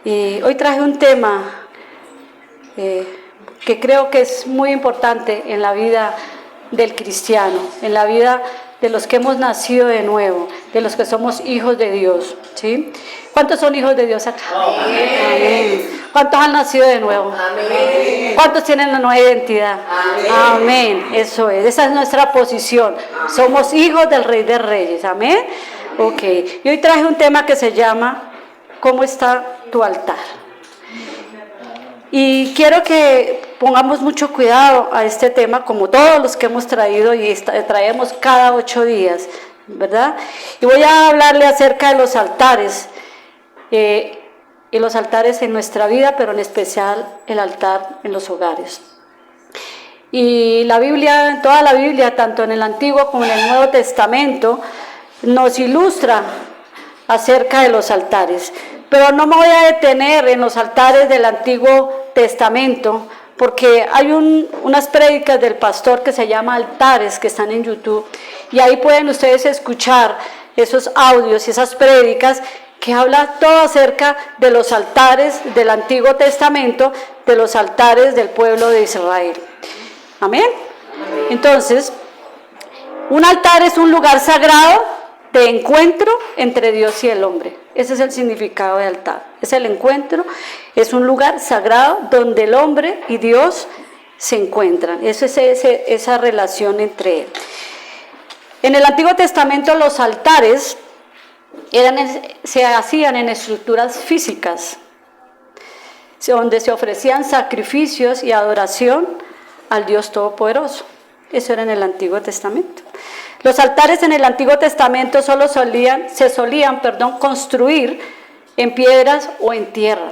Y hoy traje un tema que creo que es muy importante en la vida del cristiano, en la vida de los que hemos nacido de nuevo, de los que somos hijos de Dios, ¿sí? ¿Cuántos son hijos de Dios acá? Amén. Amén. ¿Cuántos han nacido de nuevo? Amén. ¿Cuántos tienen la nueva identidad? Amén. Amén. Eso es, esa es nuestra posición. Somos hijos del Rey de Reyes. Amén. Ok. Y hoy traje un tema que se llama ¿cómo está tu altar? Y quiero que pongamos mucho cuidado a este tema, como todos los que hemos traído y traemos cada 8 días, ¿verdad? Y voy a hablarle acerca de los altares, y los altares en nuestra vida, pero en especial el altar en los hogares. Y la Biblia, en toda la Biblia, tanto en el Antiguo como en el Nuevo Testamento, nos ilustra acerca de los altares. Pero no me voy a detener en los altares del Antiguo Testamento, porque hay unas prédicas del pastor que se llama Altares, que están en YouTube, y ahí pueden ustedes escuchar esos audios y esas prédicas que habla todo acerca de los altares del Antiguo Testamento, de los altares del pueblo de Israel. Amén. Entonces, un altar es un lugar sagrado de encuentro entre Dios y el hombre. Ese es el significado de altar. Es el encuentro, es un lugar sagrado donde el hombre y Dios se encuentran. Eso es esa relación entre él. En el Antiguo Testamento los altares se hacían en estructuras físicas, donde se ofrecían sacrificios y adoración al Dios Todopoderoso. Eso era en el Antiguo Testamento. Los altares en el Antiguo Testamento se solían construir en piedras o en tierra.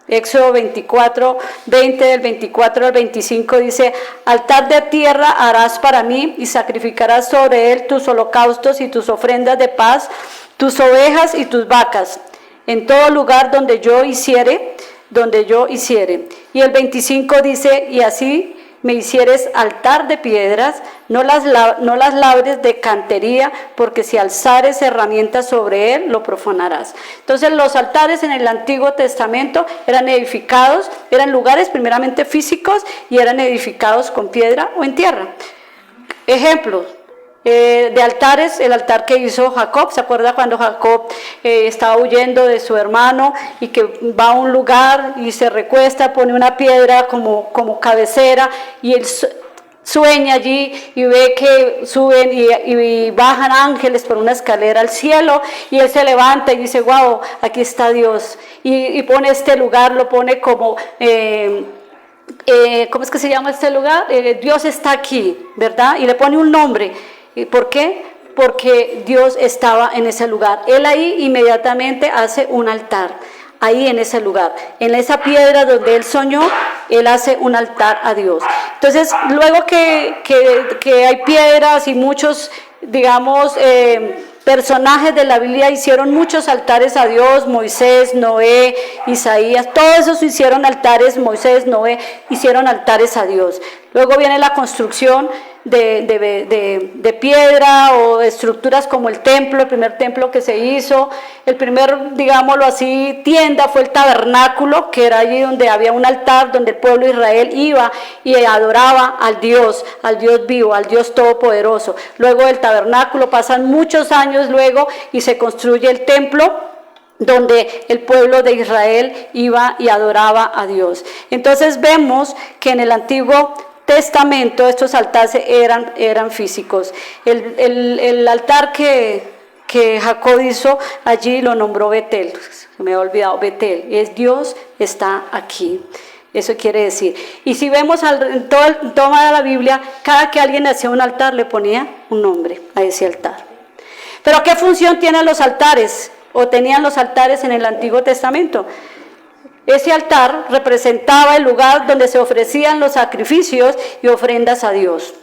Éxodo 24, 20 del 24 al 25 dice: altar de tierra harás para mí y sacrificarás sobre él tus holocaustos y tus ofrendas de paz, tus ovejas y tus vacas, en todo lugar donde yo hiciere. Y el 25 dice: y así me hicieres altar de piedras, no las labres de cantería, porque si alzares herramientas sobre él, lo profanarás. Entonces los altares en el Antiguo Testamento eran edificados, eran lugares primeramente físicos y eran edificados con piedra o en tierra. Ejemplos de altares: el altar que hizo Jacob. ¿Se acuerda cuando Jacob estaba huyendo de su hermano y que va a un lugar y se recuesta, pone una piedra como cabecera, y él sueña allí y ve que suben y bajan ángeles por una escalera al cielo, y él se levanta y dice: wow, aquí está Dios, y pone este lugar, lo pone como ¿cómo es que se llama este lugar? Dios está aquí, ¿verdad? Y le pone un nombre. ¿Y por qué? Porque Dios estaba en ese lugar. Él ahí inmediatamente hace un altar, ahí en ese lugar, en esa piedra donde él soñó, él hace un altar a Dios. Entonces, luego que hay piedras y muchos, digamos, personajes de la Biblia hicieron muchos altares a Dios: Moisés, Noé, Isaías, todos esos hicieron altares. Moisés, Noé hicieron altares a Dios. Luego viene la construcción de piedra o de estructuras como el templo, el primer templo que se hizo. El primer, digámoslo así, tienda fue el tabernáculo, que era allí donde había un altar, donde el pueblo de Israel iba y adoraba al Dios vivo, al Dios todopoderoso. Luego del tabernáculo pasan muchos años luego y se construye el templo, donde el pueblo de Israel iba y adoraba a Dios. Entonces vemos que en el Antiguo Testamento estos altares eran físicos. El altar que Jacob hizo allí lo nombró Betel. Se me había olvidado, Betel. Es Dios está aquí. Eso quiere decir. Y si vemos en toda la Biblia, cada que alguien hacía un altar le ponía un nombre a ese altar. Pero ¿qué función tienen los altares? ¿O tenían los altares en el Antiguo Testamento? Ese altar representaba el lugar donde se ofrecían los sacrificios y ofrendas a Dios.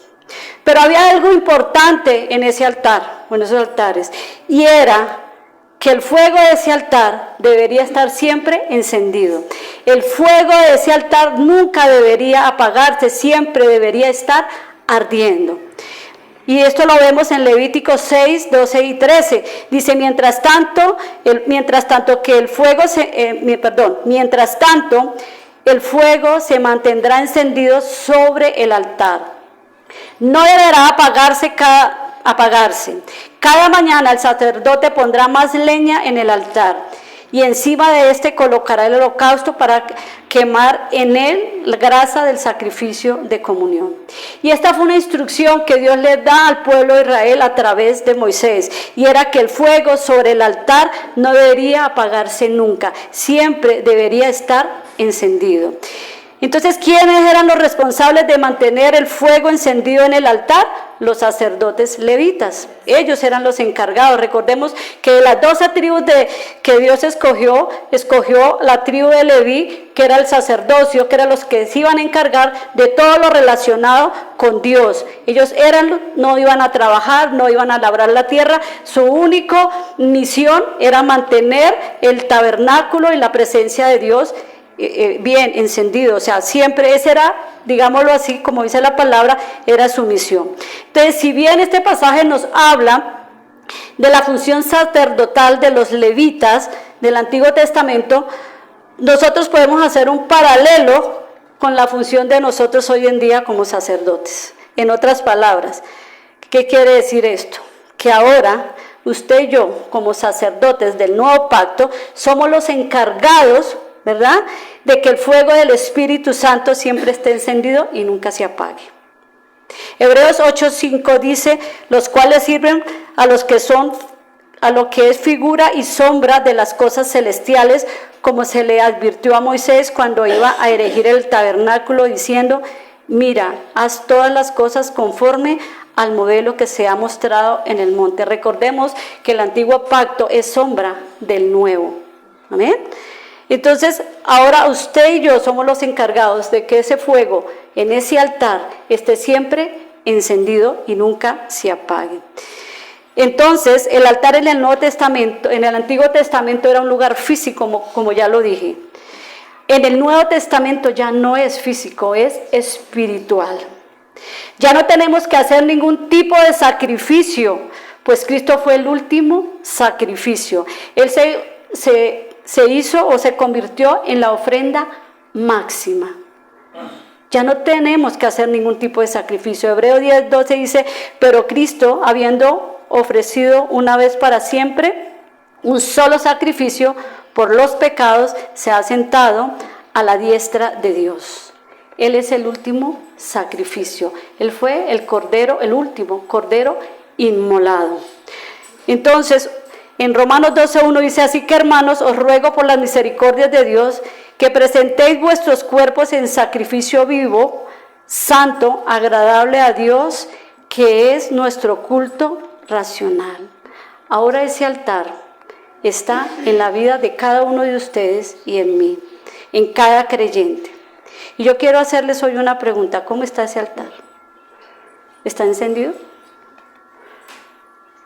Pero había algo importante en ese altar, en esos altares, y era que el fuego de ese altar debería estar siempre encendido. El fuego de ese altar nunca debería apagarse, siempre debería estar ardiendo. Y esto lo vemos en Levítico 6, 12 y 13. Dice, mientras tanto el fuego se mantendrá encendido sobre el altar. No deberá apagarse. Cada mañana el sacerdote pondrá más leña en el altar y encima de este colocará el holocausto para quemar en él la grasa del sacrificio de comunión. Y esta fue una instrucción que Dios le da al pueblo de Israel a través de Moisés, y era que el fuego sobre el altar no debería apagarse nunca, siempre debería estar encendido. Entonces, ¿quiénes eran los responsables de mantener el fuego encendido en el altar? Los sacerdotes levitas. Ellos eran los encargados. Recordemos que de las 12 tribus que Dios escogió la tribu de Leví, que era el sacerdocio, que eran los que se iban a encargar de todo lo relacionado con Dios. Ellos no iban a trabajar, no iban a labrar la tierra. Su única misión era mantener el tabernáculo y la presencia de Dios bien encendido. O sea, siempre ese era, digámoslo así, como dice la palabra, era su misión. Entonces, si bien este pasaje nos habla de la función sacerdotal de los levitas del Antiguo Testamento, nosotros podemos hacer un paralelo con la función de nosotros hoy en día como sacerdotes. En otras palabras, ¿qué quiere decir esto? Que ahora usted y yo, como sacerdotes del nuevo pacto, somos los encargados, ¿verdad?, de que el fuego del Espíritu Santo siempre esté encendido y nunca se apague. Hebreos 8:5 dice, los cuales sirven a lo que es figura y sombra de las cosas celestiales, como se le advirtió a Moisés cuando iba a erigir el tabernáculo, diciendo, mira, haz todas las cosas conforme al modelo que se ha mostrado en el monte. Recordemos que el antiguo pacto es sombra del nuevo. Amén. Entonces, ahora usted y yo somos los encargados de que ese fuego en ese altar esté siempre encendido y nunca se apague. Entonces, el altar en el Nuevo Testamento, en el Antiguo Testamento era un lugar físico, como ya lo dije. En el Nuevo Testamento ya no es físico, es espiritual. Ya no tenemos que hacer ningún tipo de sacrificio, pues Cristo fue el último sacrificio. Él se hizo o se convirtió en la ofrenda máxima. Ya no tenemos que hacer ningún tipo de sacrificio. Hebreos 10:12 dice, pero Cristo, habiendo ofrecido una vez para siempre un solo sacrificio por los pecados, se ha sentado a la diestra de Dios. Él es el último sacrificio. Él fue el último cordero inmolado. Entonces, en Romanos 12:1 dice, así que hermanos, os ruego por las misericordias de Dios, que presentéis vuestros cuerpos en sacrificio vivo, santo, agradable a Dios, que es nuestro culto racional. Ahora ese altar está en la vida de cada uno de ustedes y en mí, en cada creyente. Y yo quiero hacerles hoy una pregunta, ¿cómo está ese altar? ¿Está encendido?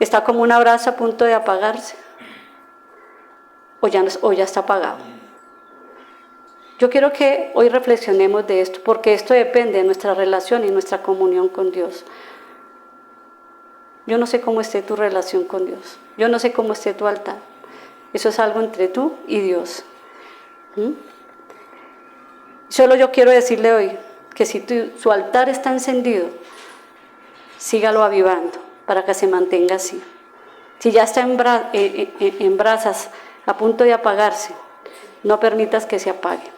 ¿Está como una brasa a punto de apagarse? ¿O ya está apagado? Yo quiero que hoy reflexionemos de esto, porque esto depende de nuestra relación y nuestra comunión con Dios. Yo no sé cómo esté tu relación con Dios. Yo no sé cómo esté tu altar. Eso es algo entre tú y Dios. Solo yo quiero decirle hoy que si su altar está encendido, sígalo avivando para que se mantenga así. Si ya está en brasas a punto de apagarse, no permitas que se apague.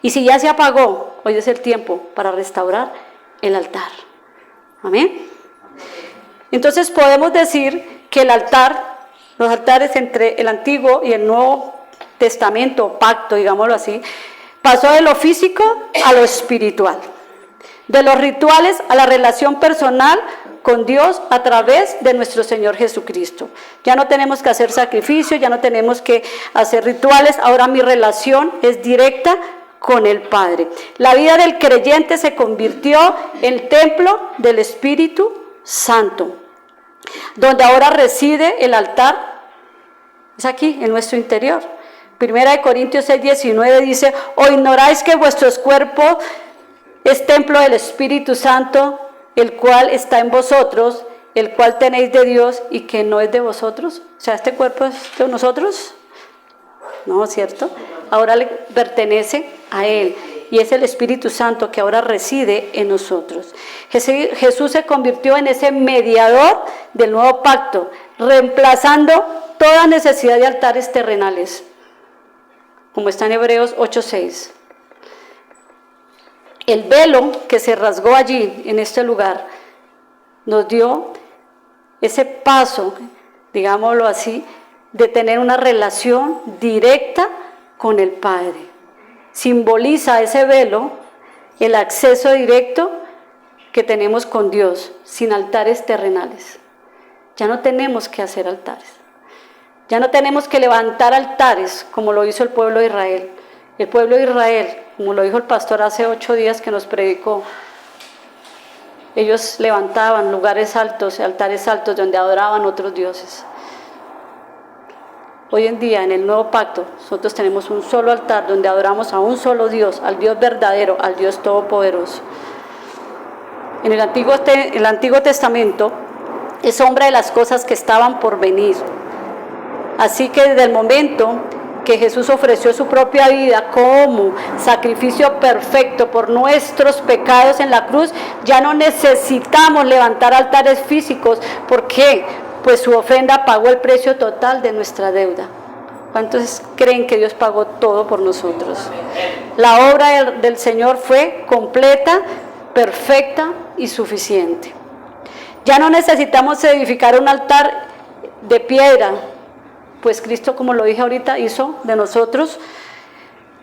Y si ya se apagó, hoy es el tiempo para restaurar el altar. Amén. Entonces podemos decir que los altares entre el Antiguo y el Nuevo Testamento, pacto, digámoslo así, pasó de lo físico a lo espiritual, de los rituales a la relación personal con Dios a través de nuestro Señor Jesucristo. Ya no tenemos que hacer sacrificios, ya no tenemos que hacer rituales, ahora mi relación es directa con el Padre. La vida del creyente se convirtió en templo del Espíritu Santo, donde ahora reside el altar, es aquí, en nuestro interior. 1 Corintios 6:19 dice, ¿o ignoráis que vuestros cuerpos es templo del Espíritu Santo, el cual está en vosotros, el cual tenéis de Dios y que no es de vosotros. O sea, ¿este cuerpo es de nosotros? No, ¿cierto? Ahora le pertenece a Él. Y es el Espíritu Santo que ahora reside en nosotros. Jesús se convirtió en ese mediador del nuevo pacto, reemplazando toda necesidad de altares terrenales, como está en Hebreos 8:6. El velo que se rasgó allí, en este lugar, nos dio ese paso, digámoslo así, de tener una relación directa con el Padre. Simboliza ese velo el acceso directo que tenemos con Dios, sin altares terrenales. Ya no tenemos que hacer altares. Ya no tenemos que levantar altares como lo hizo el pueblo de Israel. El pueblo de Israel, como lo dijo el pastor hace 8 días que nos predicó, ellos levantaban lugares altos, altares altos donde adoraban otros dioses. Hoy en día, en el nuevo pacto, nosotros tenemos un solo altar donde adoramos a un solo Dios, al Dios verdadero, al Dios todopoderoso. En el Antiguo Testamento es sombra de las cosas que estaban por venir. Así que desde el momento que Jesús ofreció su propia vida como sacrificio perfecto por nuestros pecados en la cruz, ya no necesitamos levantar altares físicos. ¿Por qué? Pues su ofrenda pagó el precio total de nuestra deuda. ¿Cuántos creen que Dios pagó todo por nosotros? La obra del Señor fue completa, perfecta y suficiente. Ya no necesitamos edificar un altar de piedra, pues Cristo, como lo dije ahorita, hizo de nosotros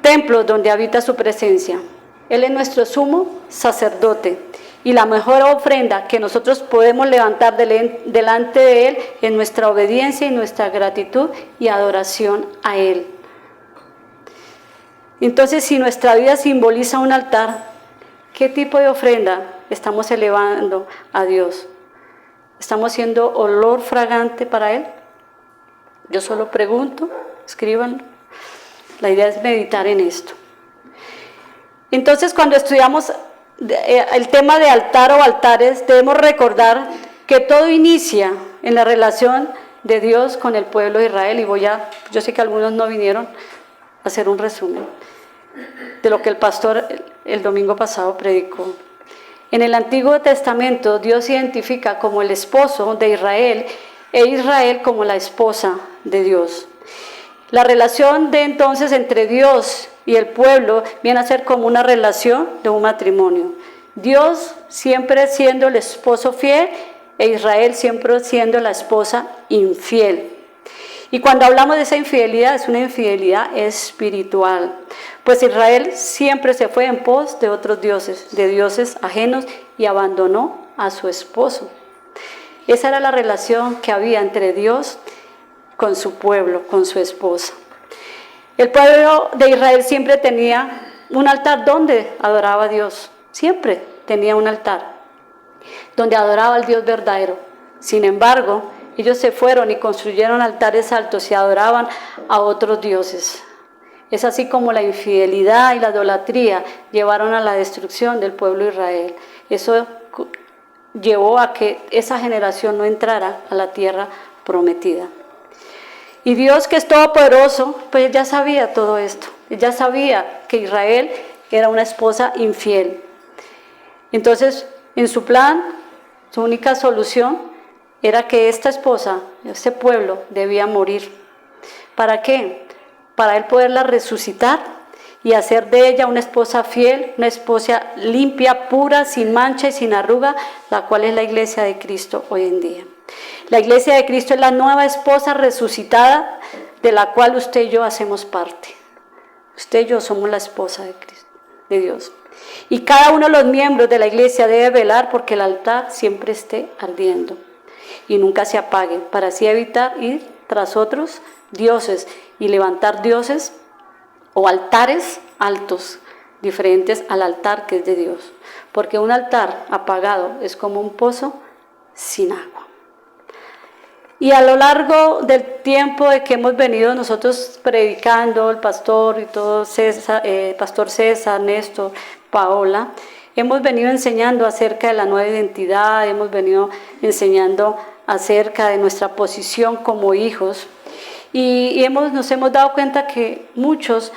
templos donde habita su presencia. Él es nuestro sumo sacerdote. Y la mejor ofrenda que nosotros podemos levantar delante de Él es nuestra obediencia y nuestra gratitud y adoración a Él. Entonces, si nuestra vida simboliza un altar, ¿qué tipo de ofrenda estamos elevando a Dios? ¿Estamos siendo olor fragante para Él? Yo solo pregunto, escríbanlo. La idea es meditar en esto. Entonces, cuando estudiamos el tema de altar o altares, debemos recordar que todo inicia en la relación de Dios con el pueblo de Israel. Y yo sé que algunos no vinieron a hacer un resumen de lo que el pastor el domingo pasado predicó. En el Antiguo Testamento, Dios se identifica como el esposo de Israel e Israel como la esposa de Dios. La relación de entonces entre Dios y el pueblo viene a ser como una relación de un matrimonio. Dios siempre siendo el esposo fiel e Israel siempre siendo la esposa infiel. Y cuando hablamos de esa infidelidad, es una infidelidad espiritual, pues Israel siempre se fue en pos de otros dioses, de dioses ajenos, y abandonó a su esposo. Esa era la relación que había entre Dios con su pueblo, con su esposa. El pueblo de Israel siempre tenía un altar donde adoraba a Dios. Siempre tenía un altar donde adoraba al Dios verdadero. Sin embargo, ellos se fueron y construyeron altares altos y adoraban a otros dioses. Es así como la infidelidad y la idolatría llevaron a la destrucción del pueblo de Israel. Eso llevó a que esa generación no entrara a la tierra prometida. Y Dios, que es todopoderoso, pues ya sabía todo esto. Él ya sabía que Israel era una esposa infiel. Entonces, en su plan, su única solución era que esta esposa, este pueblo, debía morir. ¿Para qué? Para él poderla resucitar y hacer de ella una esposa fiel, una esposa limpia, pura, sin mancha y sin arruga, la cual es la iglesia de Cristo hoy en día. La iglesia de Cristo es la nueva esposa resucitada de la cual usted y yo hacemos parte. Usted y yo somos la esposa de Cristo, de Dios. Y cada uno de los miembros de la iglesia debe velar porque el altar siempre esté ardiendo y nunca se apague, para así evitar ir tras otros dioses y levantar dioses o altares altos, diferentes al altar que es de Dios. Porque un altar apagado es como un pozo sin agua. Y a lo largo del tiempo de que hemos venido nosotros predicando, el pastor y todo, pastor César, Néstor, Paola, Hemos venido enseñando acerca de la nueva identidad, hemos venido enseñando acerca de nuestra posición como hijos y nos hemos dado cuenta que muchos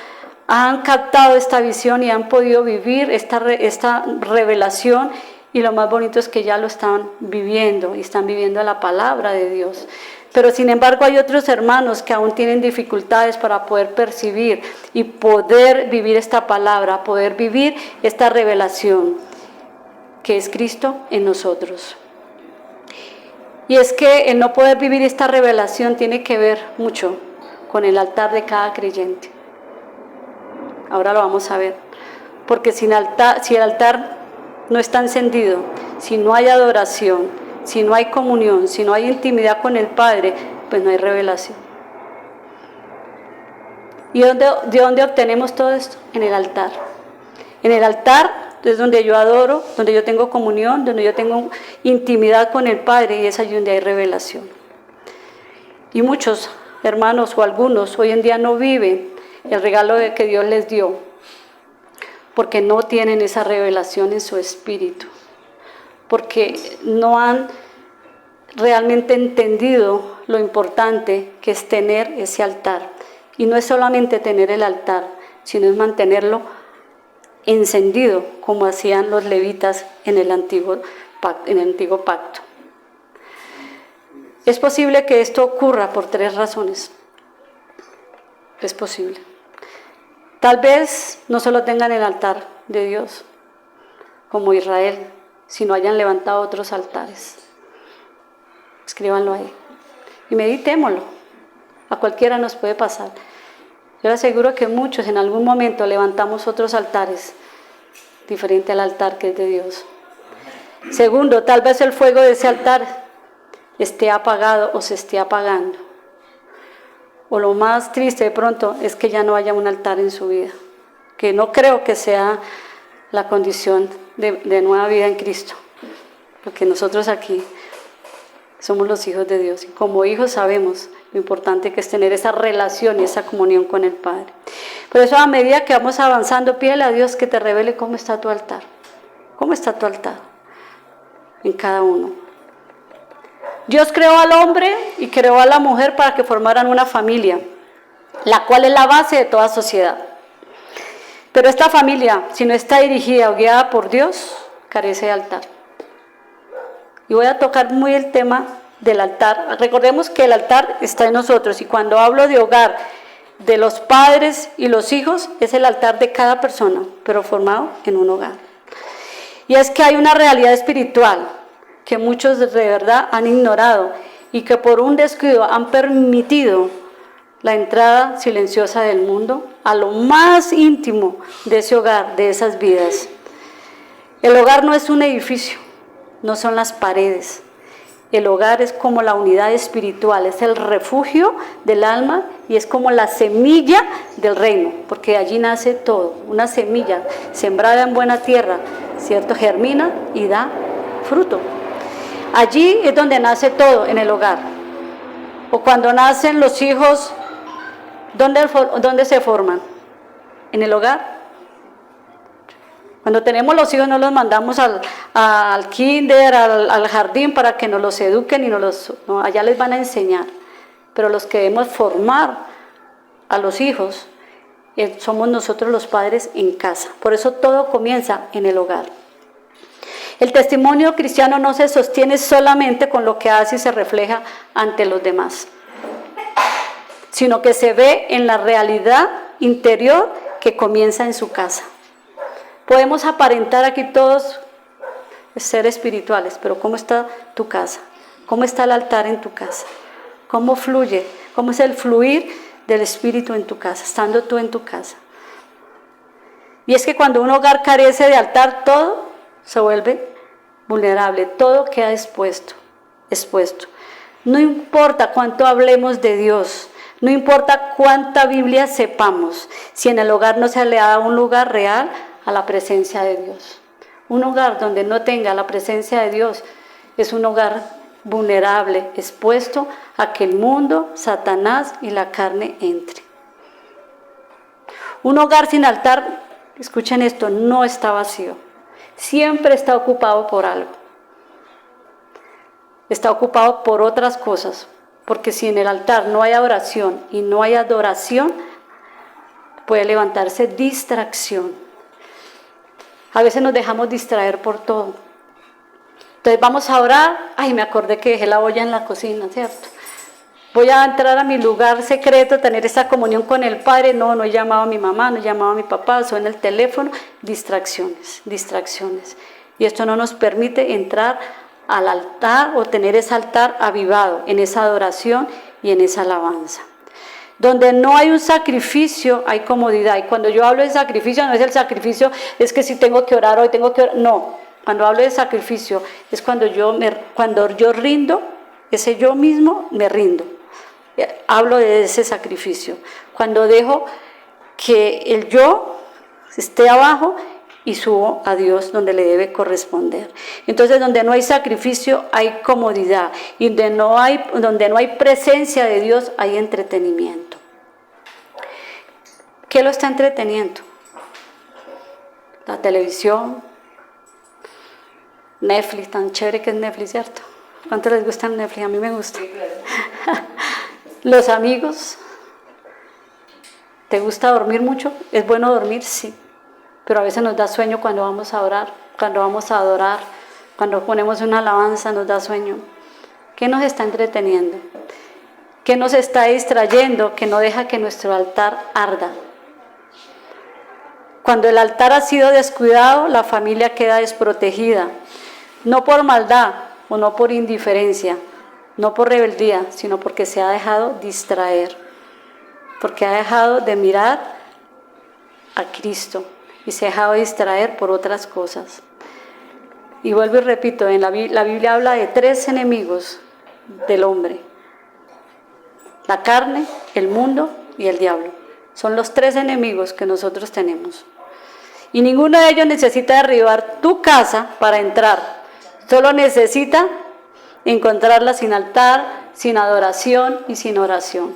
han captado esta visión y han podido vivir esta revelación, y lo más bonito es que ya lo están viviendo y están viviendo la palabra de Dios. Pero sin embargo hay otros hermanos que aún tienen dificultades para poder percibir y poder vivir esta palabra, poder vivir esta revelación que es Cristo en nosotros. Y es que el no poder vivir esta revelación tiene que ver mucho con el altar de cada creyente. Ahora lo vamos a ver. Porque si el altar no está encendido, si no hay adoración, si no hay comunión, si no hay intimidad con el Padre, pues no hay revelación. ¿Y de dónde obtenemos todo esto? En el altar. En el altar es donde yo adoro, donde yo tengo comunión, donde yo tengo intimidad con el Padre, y es allí donde hay revelación. Y muchos hermanos o algunos hoy en día no viven el regalo que Dios les dio, porque no tienen esa revelación en su espíritu, porque no han realmente entendido lo importante que es tener ese altar. Y no es solamente tener el altar, sino es mantenerlo encendido, como hacían los levitas en el antiguo pacto. Es posible que esto ocurra por 3 razones. Es posible. Tal vez no solo tengan el altar de Dios, como Israel, sino hayan levantado otros altares. Escríbanlo ahí. Y meditémoslo. A cualquiera nos puede pasar. Yo les aseguro que muchos en algún momento levantamos otros altares, diferente al altar que es de Dios. Segundo, tal vez el fuego de ese altar esté apagado o se esté apagando. O lo más triste de pronto es que ya no haya un altar en su vida, que no creo que sea la condición de nueva vida en Cristo, porque nosotros aquí somos los hijos de Dios y como hijos sabemos lo importante que es tener esa relación y esa comunión con el Padre. Por eso a medida que vamos avanzando, pídele a Dios que te revele cómo está tu altar. ¿Cómo está tu altar? En cada uno. Dios creó al hombre y creó a la mujer para que formaran una familia, la cual es la base de toda sociedad. Pero esta familia, si no está dirigida o guiada por Dios, carece de altar. Y voy a tocar muy el tema del altar. Recordemos que el altar está en nosotros, y cuando hablo de hogar, de los padres y los hijos, es el altar de cada persona, pero formado en un hogar. Y es que hay una realidad espiritual que muchos de verdad han ignorado y que por un descuido han permitido la entrada silenciosa del mundo a lo más íntimo de ese hogar, de esas vidas. El hogar no es un edificio, no son las paredes. El hogar es como la unidad espiritual, es el refugio del alma y es como la semilla del reino, porque allí nace todo. Una semilla sembrada en buena tierra, ¿cierto? Germina y da fruto. Allí es donde nace todo, en el hogar. O cuando nacen los hijos, ¿dónde se forman? En el hogar. Cuando tenemos los hijos no los mandamos al kinder, al jardín para que nos los eduquen y no, allá les van a enseñar. Pero los que debemos formar a los hijos somos nosotros los padres en casa. Por eso todo comienza en el hogar. El testimonio cristiano no se sostiene solamente con lo que hace y se refleja ante los demás, sino que se ve en la realidad interior que comienza en su casa. Podemos aparentar aquí todos ser espirituales, pero ¿cómo está tu casa? ¿Cómo está el altar en tu casa? ¿Cómo fluye? ¿Cómo es el fluir del Espíritu en tu casa, estando tú en tu casa? Y es que cuando un hogar carece de altar, todo se vuelve vulnerable, todo queda expuesto. No importa cuánto hablemos de Dios, no importa cuánta Biblia sepamos, si en el hogar no se le da un lugar real a la presencia de Dios. Un hogar donde no tenga la presencia de Dios es un hogar vulnerable, expuesto a que el mundo, Satanás y la carne entre. Un hogar sin altar, escuchen esto, no está vacío. siempre está ocupado por algo. Está ocupado por otras cosas, porque si en el altar no hay oración y no hay adoración, puede levantarse distracción. A veces nos dejamos distraer por todo. Entonces vamos a orar. Ay, me acordé que dejé la olla en la cocina, ¿cierto? Voy a entrar a mi lugar secreto, tener esa comunión con el Padre. No he llamado a mi mamá, no he llamado a mi papá, suena el teléfono. Distracciones, distracciones. Y esto no nos permite entrar al altar o tener ese altar avivado en esa adoración y en esa alabanza. Donde no hay un sacrificio, hay comodidad. Y cuando yo hablo de sacrificio, no es el sacrificio, es que si tengo que orar hoy, tengo que orar. No, cuando hablo de sacrificio, es cuando yo rindo, ese yo mismo me rindo. Hablo de ese sacrificio. Cuando dejo que el yo esté abajo y subo a Dios donde le debe corresponder. Entonces, donde no hay sacrificio, hay comodidad. Y donde no hay presencia de Dios, hay entretenimiento. ¿Qué lo está entreteniendo? La televisión, Netflix, tan chévere que es Netflix, ¿cierto? ¿Cuánto les gusta Netflix? A mí me gusta. Sí, claro. Los amigos. ¿Te gusta dormir mucho? ¿Es bueno dormir? Sí. Pero a veces nos da sueño cuando vamos a orar, cuando vamos a adorar, cuando ponemos una alabanza nos da sueño. ¿Qué nos está entreteniendo? ¿Qué nos está distrayendo que no deja que nuestro altar arda? Cuando el altar ha sido descuidado, la familia queda desprotegida. No por maldad o no por indiferencia, no por rebeldía, sino porque se ha dejado distraer, porque ha dejado de mirar a Cristo y se ha dejado distraer por otras cosas. Y vuelvo y repito, la Biblia habla de 3 enemigos del hombre: la carne, el mundo y el diablo. Son los 3 enemigos que nosotros tenemos. Y ninguno de ellos necesita derribar tu casa para entrar. Solo necesita encontrarla sin altar, sin adoración y sin oración.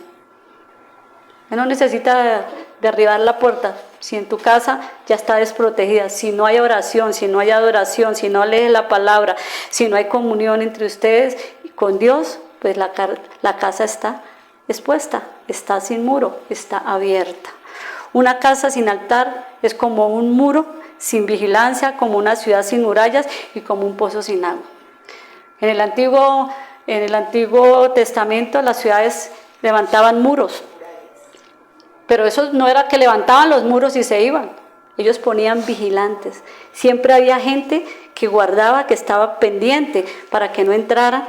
Él no necesita derribar la puerta. Si en tu casa ya está desprotegida, si no hay oración, si no hay adoración, si no lees la palabra, si no hay comunión entre ustedes y con Dios, pues la casa está expuesta, está sin muro, está abierta. Una casa sin altar es como un muro sin vigilancia, como una ciudad sin murallas y como un pozo sin agua. En el Antiguo Testamento las ciudades levantaban muros, pero eso no era que levantaban los muros y se iban. Ellos ponían vigilantes. Siempre había gente que guardaba, que estaba pendiente para que no entraran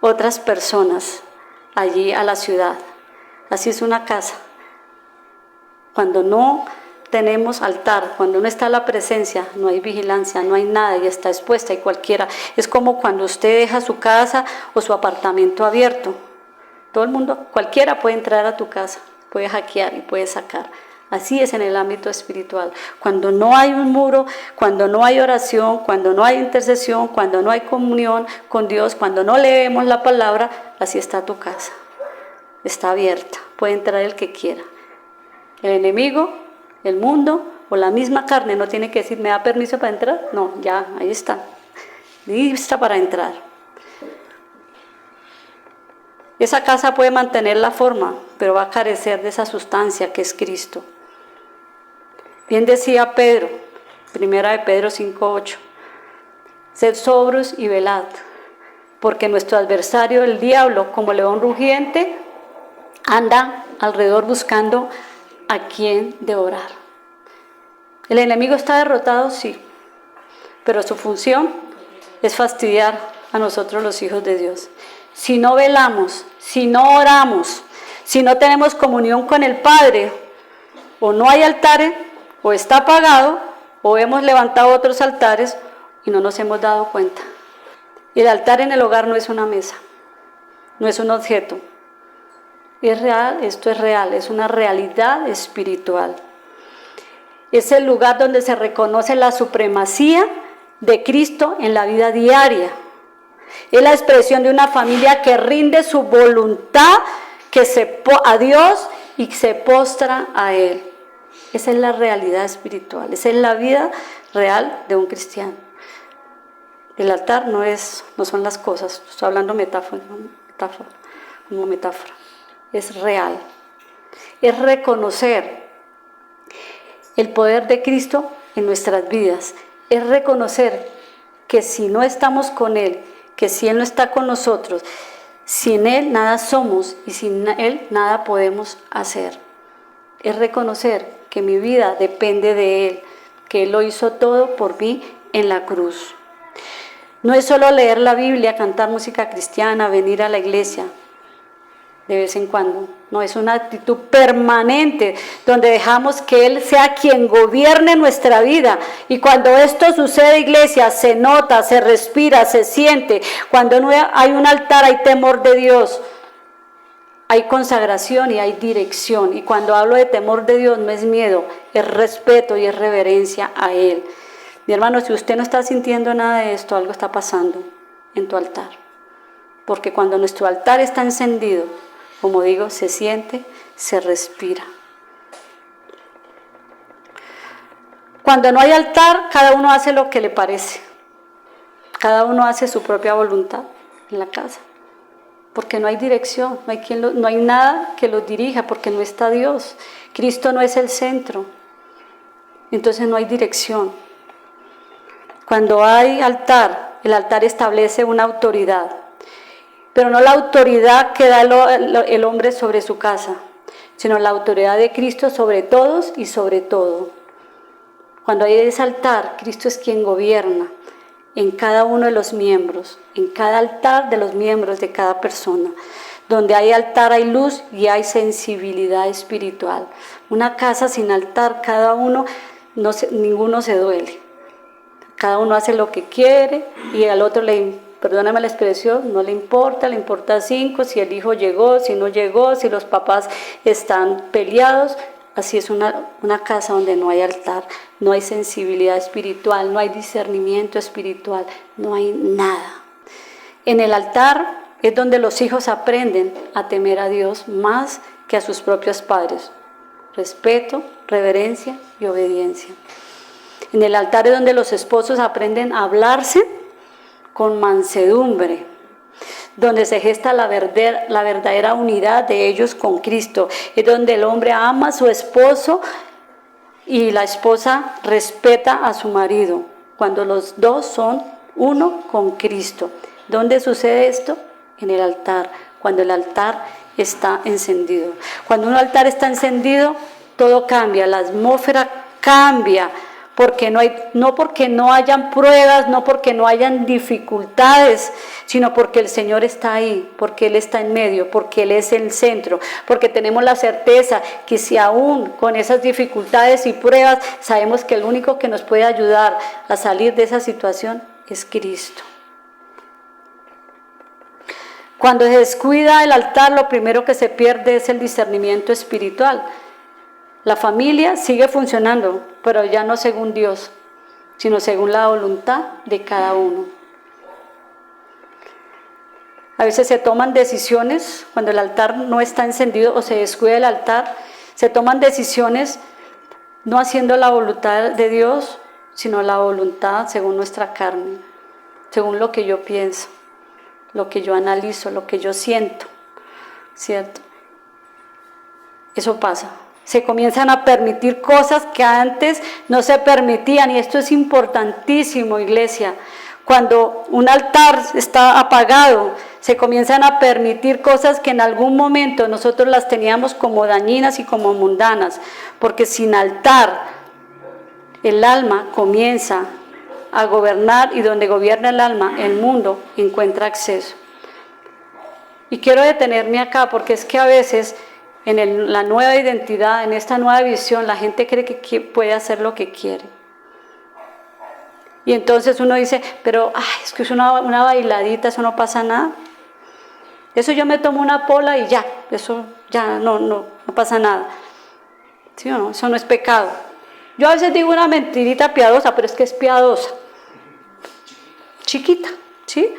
otras personas allí a la ciudad. Así es una casa. Cuando no tenemos altar, cuando no está la presencia, no hay vigilancia, no hay nada y está expuesta y cualquiera. Es como cuando usted deja su casa o su apartamento abierto. Todo el mundo, cualquiera puede entrar a tu casa, puede hackear y puede sacar. Así es en el ámbito espiritual. Cuando no hay un muro, cuando no hay oración, cuando no hay intercesión, cuando no hay comunión con Dios, cuando no leemos la palabra, así está tu casa. Está abierta, puede entrar el que quiera. El enemigo, el mundo o la misma carne no tiene que decir, ¿me da permiso para entrar? No, ya, ahí está, lista para entrar. Esa casa puede mantener la forma, pero va a carecer de esa sustancia que es Cristo. Bien decía Pedro, 1 Pedro 5:8, sed sobrios y velad, porque nuestro adversario, el diablo, como león rugiente, anda alrededor buscando a quien devorar. ¿El enemigo está derrotado? Sí, pero su función es fastidiar a nosotros los hijos de Dios. Si no velamos, si no oramos, si no tenemos comunión con el Padre, o no hay altares, o está apagado, o hemos levantado otros altares y no nos hemos dado cuenta. El altar en el hogar no es una mesa, no es un objeto. Es real, esto es real, es una realidad espiritual. Es el lugar donde se reconoce la supremacía de Cristo en la vida diaria. Es la expresión de una familia que rinde su voluntad a Dios y se postra a Él. Esa es la realidad espiritual, esa es la vida real de un cristiano. El altar no son las cosas, estoy hablando como metáfora, es real. Es reconocer el poder de Cristo en nuestras vidas, es reconocer que si no estamos con Él, que si Él no está con nosotros, sin Él nada somos y sin Él nada podemos hacer. Es reconocer que mi vida depende de Él, que Él lo hizo todo por mí en la cruz. No es solo leer la Biblia, cantar música cristiana, venir a la iglesia de vez en cuando. No, es una actitud permanente donde dejamos que Él sea quien gobierne nuestra vida. Y cuando esto sucede, iglesia, se nota, se respira, se siente. Cuando no hay un altar, hay temor de Dios. Hay consagración y hay dirección. Y cuando hablo de temor de Dios, no es miedo, es respeto y es reverencia a Él. Mi hermano, si usted no está sintiendo nada de esto, algo está pasando en tu altar. Porque cuando nuestro altar está encendido, como digo, se siente, se respira. Cuando no hay altar, cada uno hace lo que le parece. Cada uno hace su propia voluntad en la casa. Porque no hay dirección, no hay nada que los dirija, porque no está Dios. Cristo no es el centro. Entonces no hay dirección. Cuando hay altar, el altar establece una autoridad. Pero no la autoridad que da el hombre sobre su casa, sino la autoridad de Cristo sobre todos y sobre todo. Cuando hay ese altar, Cristo es quien gobierna en cada uno de los miembros, en cada altar de los miembros de cada persona. Donde hay altar hay luz y hay sensibilidad espiritual. Una casa sin altar, ninguno se duele. Cada uno hace lo que quiere y al otro perdóname la expresión, no le importa 5, si el hijo llegó, si no llegó, si los papás están peleados. Así es una casa donde no hay altar, no hay sensibilidad espiritual, no hay discernimiento espiritual, no hay nada. En el altar es donde los hijos aprenden a temer a Dios más que a sus propios padres. Respeto, reverencia y obediencia. En el altar es donde los esposos aprenden a hablarse con mansedumbre, donde se gesta la verdadera unidad de ellos con Cristo. Es donde el hombre ama a su esposo y la esposa respeta a su marido, cuando los dos son uno con Cristo. ¿Dónde sucede esto? En el altar, cuando el altar está encendido. Cuando un altar está encendido, todo cambia, la atmósfera cambia. No porque no hayan pruebas, no porque no hayan dificultades, sino porque el Señor está ahí, porque Él está en medio, porque Él es el centro, porque tenemos la certeza que si aún con esas dificultades y pruebas, sabemos que el único que nos puede ayudar a salir de esa situación es Cristo. Cuando se descuida el altar, lo primero que se pierde es el discernimiento espiritual. La familia sigue funcionando, pero ya no según Dios, sino según la voluntad de cada uno. A veces se toman decisiones cuando el altar no está encendido o se descuida el altar, se toman decisiones no haciendo la voluntad de Dios, sino la voluntad según nuestra carne, según lo que yo pienso, lo que yo analizo, lo que yo siento, ¿cierto? Eso pasa. Se comienzan a permitir cosas que antes no se permitían, y esto es importantísimo, iglesia. Cuando un altar está apagado, se comienzan a permitir cosas que en algún momento nosotros las teníamos como dañinas y como mundanas, porque sin altar el alma comienza a gobernar, y donde gobierna el alma, el mundo encuentra acceso. Y quiero detenerme acá porque es que a veces en la nueva identidad, en esta nueva visión, la gente cree que puede hacer lo que quiere. Y entonces uno dice, pero es que es una bailadita, eso no pasa nada. Eso yo me tomo una pola y ya, eso ya no pasa nada. ¿Sí o no? Eso no es pecado. Yo a veces digo una mentirita piadosa, pero es que es piadosa. Chiquita, ¿sí?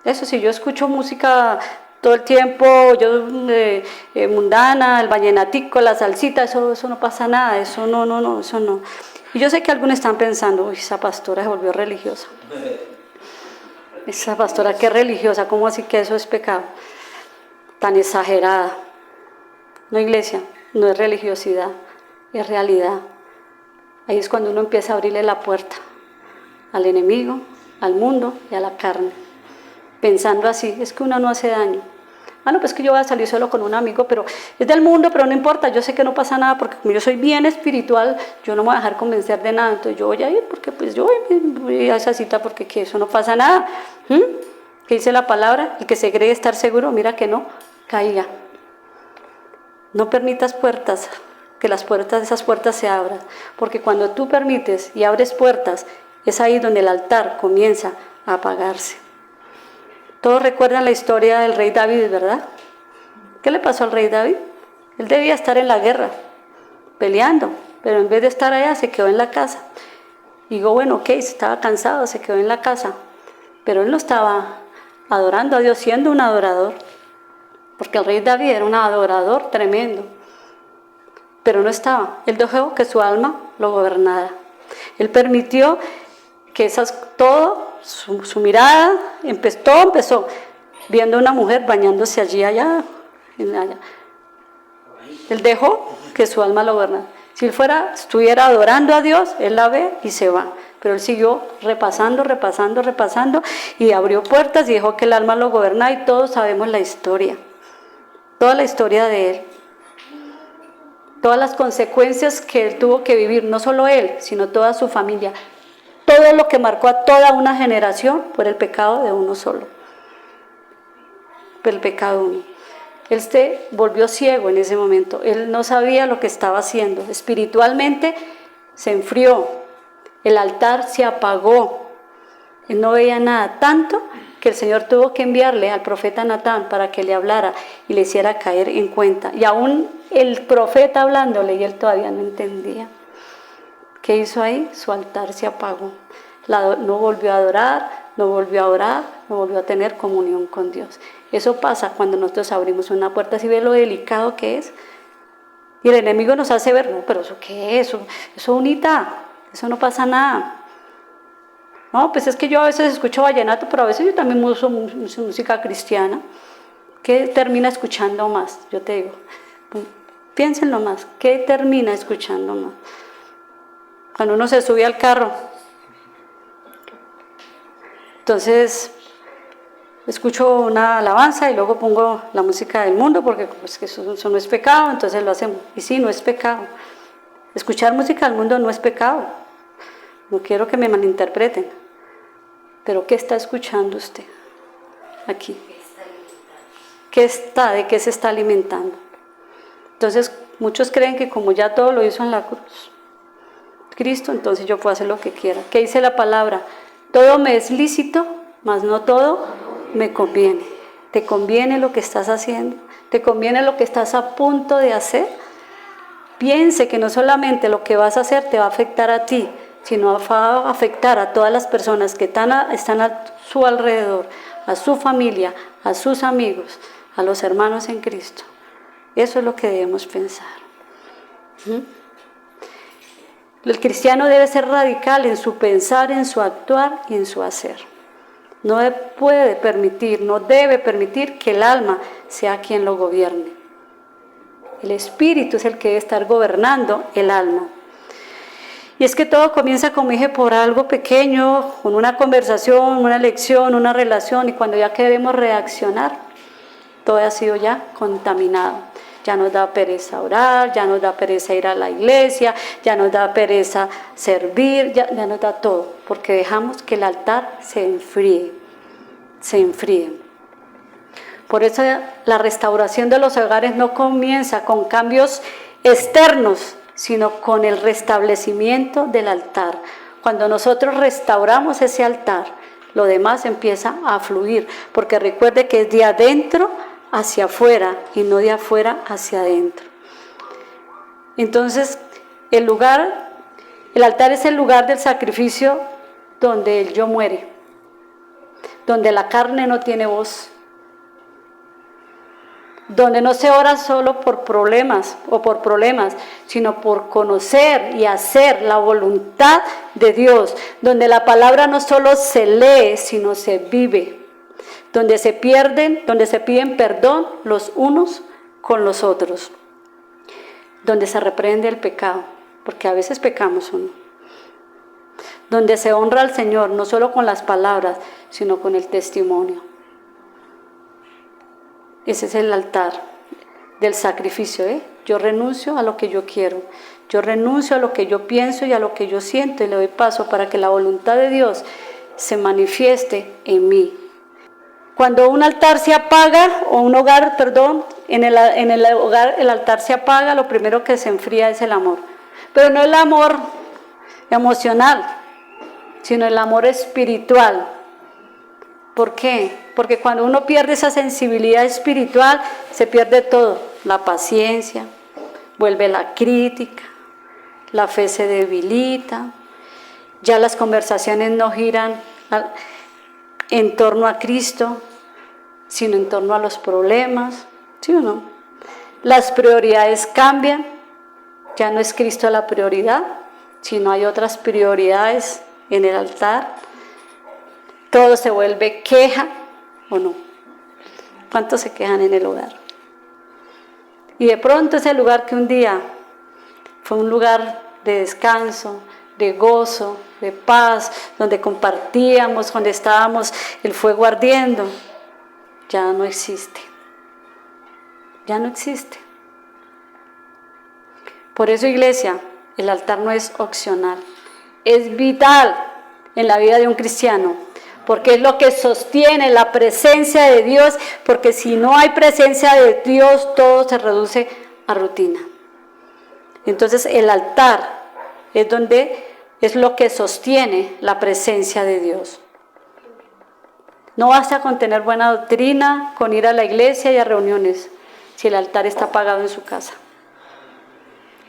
Eso, si yo escucho música todo el tiempo yo mundana, el vallenatico, la salsita, eso no pasa nada, eso no. Y yo sé que algunos están pensando, uy, esa pastora se volvió religiosa. Esa pastora, qué religiosa, ¿cómo así que eso es pecado? Tan exagerada. No, iglesia, no es religiosidad, es realidad. Ahí es cuando uno empieza a abrirle la puerta al enemigo, al mundo y a la carne. Pensando así, es que uno no hace daño. No, pues que yo voy a salir solo con un amigo, pero es del mundo, pero no importa, yo sé que no pasa nada, porque como yo soy bien espiritual, yo no me voy a dejar convencer de nada, entonces yo voy a ir, porque pues yo voy a esa cita, porque que eso no pasa nada. ¿Qué dice la palabra? El que se cree estar seguro, mira que no, caiga. No permitas puertas, que esas puertas se abran, porque cuando tú permites y abres puertas, es ahí donde el altar comienza a apagarse. Todos recuerdan la historia del rey David, ¿verdad? ¿Qué le pasó al rey David? Él debía estar en la guerra, peleando, pero en vez de estar allá se quedó en la casa. Digo, bueno, ok, estaba cansado, se quedó en la casa, pero él no estaba adorando a Dios, siendo un adorador, porque el rey David era un adorador tremendo, pero no estaba. Él dejó que su alma lo gobernara. Él permitió que su mirada, todo empezó viendo a una mujer bañándose allá. Él dejó que su alma lo gobernara. Si él estuviera adorando a Dios, él la ve y se va. Pero él siguió repasando y abrió puertas y dejó que el alma lo gobernara, y todos sabemos la historia. Toda la historia de él. Todas las consecuencias que él tuvo que vivir, no solo él, sino toda su familia. Todo lo que marcó a toda una generación por el pecado de uno solo. Por el pecado de uno. Él se volvió ciego en ese momento. Él no sabía lo que estaba haciendo. Espiritualmente se enfrió. El altar se apagó. Él no veía nada. Tanto que el Señor tuvo que enviarle al profeta Natán para que le hablara y le hiciera caer en cuenta. Y aún el profeta hablándole, y él todavía no entendía. ¿Qué hizo ahí? Su altar se apagó. No volvió a adorar, no volvió a orar, no volvió a tener comunión con Dios. Eso pasa cuando nosotros abrimos una puerta. ¿Sí ve lo delicado que es? Y el enemigo nos hace ver, no, pero ¿eso qué es? Eso unita, eso no pasa nada. No, pues es que yo a veces escucho vallenato, pero a veces yo también uso música cristiana. ¿Qué termina escuchando más? Yo te digo, piénsenlo más, ¿qué termina escuchando más? Cuando uno se sube al carro, entonces escucho una alabanza y luego pongo la música del mundo, porque pues, que eso no es pecado, entonces lo hacemos. Y sí, no es pecado. Escuchar música del mundo no es pecado. No quiero que me malinterpreten. Pero ¿qué está escuchando usted aquí? ¿De qué se está alimentando? Entonces muchos creen que como ya todo lo hizo en la cruz Cristo, entonces yo puedo hacer lo que quiera. ¿Qué dice la palabra? Todo me es lícito, mas no todo me conviene. ¿Te conviene lo que estás haciendo? ¿Te conviene lo que estás a punto de hacer? Piense que no solamente lo que vas a hacer te va a afectar a ti, sino va a afectar a todas las personas que están a su alrededor, a su familia, a sus amigos, a los hermanos en Cristo. Eso es lo que debemos pensar. El cristiano debe ser radical en su pensar, en su actuar y en su hacer. No debe permitir que el alma sea quien lo gobierne. El espíritu es el que debe estar gobernando el alma. Y es que todo comienza, como dije, por algo pequeño, con una conversación, una lección, una relación, y cuando ya queremos reaccionar, todo ha sido ya contaminado. Ya nos da pereza orar, ya nos da pereza ir a la iglesia, ya nos da pereza servir, ya nos da todo, porque dejamos que el altar se enfríe. Por eso la restauración de los hogares no comienza con cambios externos, sino con el restablecimiento del altar. Cuando nosotros restauramos ese altar, lo demás empieza a fluir, porque recuerde que es de adentro hacia afuera y no de afuera hacia adentro. Entonces, el altar es el lugar del sacrificio donde el yo muere, donde la carne no tiene voz, donde no se ora solo por problemas, sino por conocer y hacer la voluntad de Dios, donde la palabra no solo se lee, sino se vive, donde se piden perdón los unos con los otros, donde se reprende el pecado, porque a veces pecamos uno, donde se honra al Señor, no solo con las palabras, sino con el testimonio. Ese es el altar del sacrificio, Yo renuncio a lo que yo quiero, yo renuncio a lo que yo pienso y a lo que yo siento y le doy paso para que la voluntad de Dios se manifieste en mí. Cuando un altar se apaga, o un hogar, en el hogar el altar se apaga, lo primero que se enfría es el amor. Pero no el amor emocional, sino el amor espiritual. ¿Por qué? Porque cuando uno pierde esa sensibilidad espiritual, se pierde todo. La paciencia, vuelve la crítica, la fe se debilita, ya las conversaciones no giran en torno a Cristo, sino en torno a los problemas, ¿sí o no? Las prioridades cambian, ya no es Cristo la prioridad, sino hay otras prioridades en el altar. Todo se vuelve queja, ¿o no? ¿Cuántos se quejan en el hogar? Y de pronto ese lugar que un día fue un lugar de descanso, de gozo, de paz, donde compartíamos, donde estábamos el fuego ardiendo, ya no existe. Ya no existe. Por eso, iglesia, el altar no es opcional, es vital en la vida de un cristiano, porque es lo que sostiene la presencia de Dios, porque si no hay presencia de Dios, todo se reduce a rutina. Entonces el altar es lo que sostiene la presencia de Dios. No basta con tener buena doctrina, con ir a la iglesia y a reuniones, si el altar está apagado en su casa.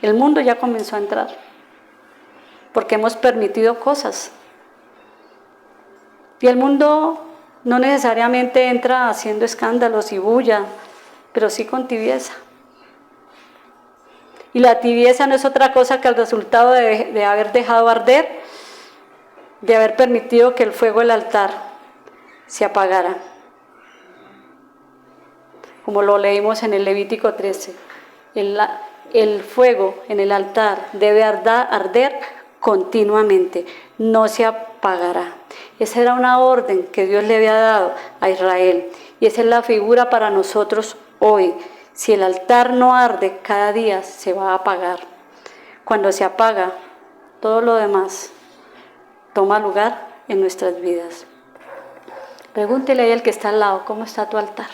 El mundo ya comenzó a entrar, porque hemos permitido cosas. Y el mundo no necesariamente entra haciendo escándalos y bulla, pero sí con tibieza. Y la tibieza no es otra cosa que el resultado de haber dejado arder, de haber permitido que el fuego del altar se apagara. Como lo leímos en el Levítico 13, el fuego en el altar debe arder continuamente, no se apagará. Esa era una orden que Dios le había dado a Israel, y esa es la figura para nosotros hoy. Si el altar no arde, cada día se va a apagar. Cuando se apaga, todo lo demás toma lugar en nuestras vidas. Pregúntele ahí al que está al lado, ¿cómo está tu altar?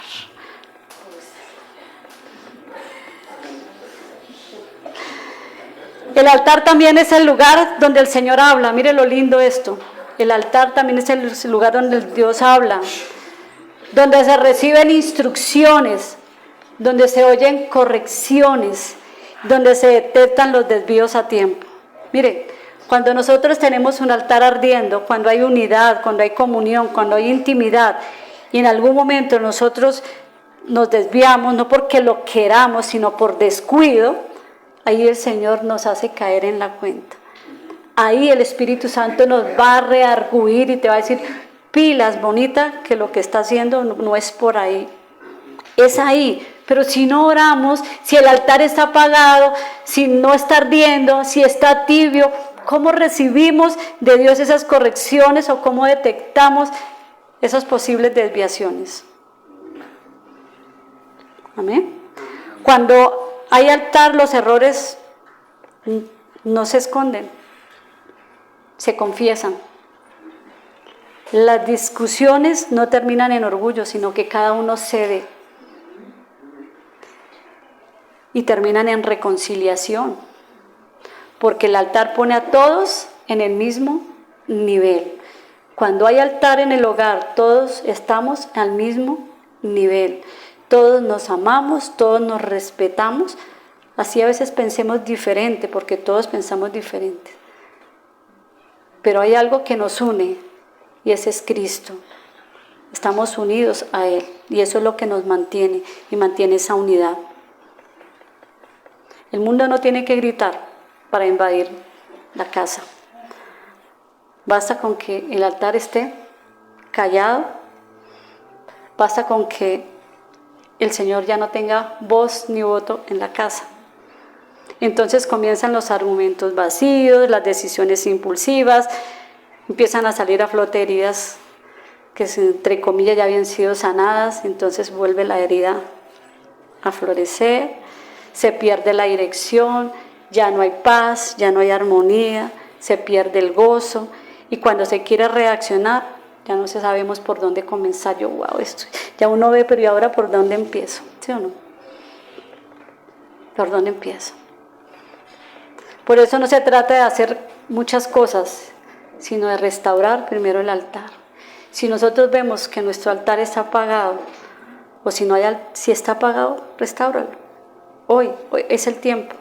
El altar también es el lugar donde el Señor habla. Mire lo lindo esto. El altar también es el lugar donde Dios habla, donde se reciben instrucciones, donde se oyen correcciones, donde se detectan los desvíos a tiempo. Mire, cuando nosotros tenemos un altar ardiendo, cuando hay unidad, cuando hay comunión, cuando hay intimidad, y en algún momento nosotros nos desviamos, no porque lo queramos, sino por descuido, ahí el Señor nos hace caer en la cuenta. Ahí el Espíritu Santo nos va a reargüir y te va a decir, pilas, bonita, que lo que está haciendo no es por ahí. Es ahí. Pero si no oramos, si el altar está apagado, si no está ardiendo, si está tibio, ¿cómo recibimos de Dios esas correcciones o cómo detectamos esas posibles desviaciones? Amén. Cuando hay altar, los errores no se esconden, se confiesan. Las discusiones no terminan en orgullo, sino que cada uno cede. Y terminan en reconciliación, porque el altar pone a todos en el mismo nivel. Cuando hay altar en el hogar, todos estamos al mismo nivel. Todos nos amamos, todos nos respetamos. Así a veces pensemos diferente, porque todos pensamos diferente. Pero hay algo que nos une, y ese es Cristo. Estamos unidos a Él y eso es lo que nos mantiene y mantiene esa unidad. El mundo no tiene que gritar para invadir la casa. Basta con que el altar esté callado, basta con que el Señor ya no tenga voz ni voto en la casa. Entonces comienzan los argumentos vacíos, las decisiones impulsivas, empiezan a salir a flote heridas que entre comillas ya habían sido sanadas, entonces vuelve la herida a florecer, se pierde la dirección, ya no hay paz, ya no hay armonía, se pierde el gozo y cuando se quiere reaccionar ya no sabemos por dónde comenzar. Esto ya uno ve, pero ¿y ahora por dónde empiezo? ¿Sí o no? ¿Por dónde empiezo? Por eso no se trata de hacer muchas cosas, sino de restaurar primero el altar. Si nosotros vemos que nuestro altar está apagado, o si está apagado, restáuralo. Hoy es el tiempo.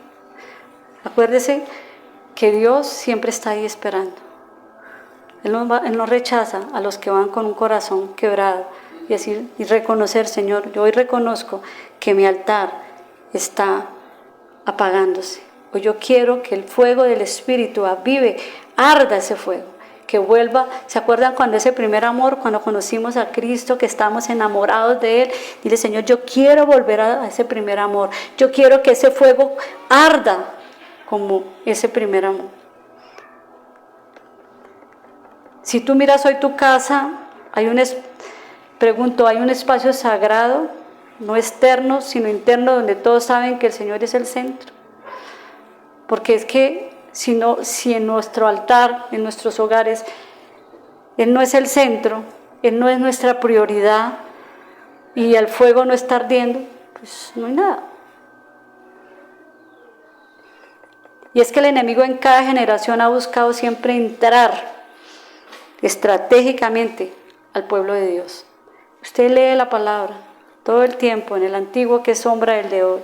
Acuérdese que Dios siempre está ahí esperando. Él no rechaza a los que van con un corazón quebrado y reconocer, Señor, yo hoy reconozco que mi altar está apagándose. Hoy yo quiero que el fuego del Espíritu avive, arda ese fuego, que vuelva. ¿Se acuerdan cuando ese primer amor, cuando conocimos a Cristo, que estamos enamorados de Él? Dile, Señor, yo quiero volver a ese primer amor. Yo quiero que ese fuego arda como ese primer amor. Si tú miras hoy tu casa, hay un espacio sagrado, no externo, sino interno, donde todos saben que el Señor es el centro. Porque es que si en nuestro altar, en nuestros hogares, Él no es el centro, Él no es nuestra prioridad y el fuego no está ardiendo, pues no hay nada. Y es que el enemigo en cada generación ha buscado siempre entrar estratégicamente al pueblo de Dios. Usted lee la palabra todo el tiempo en el antiguo, que es sombra del de hoy.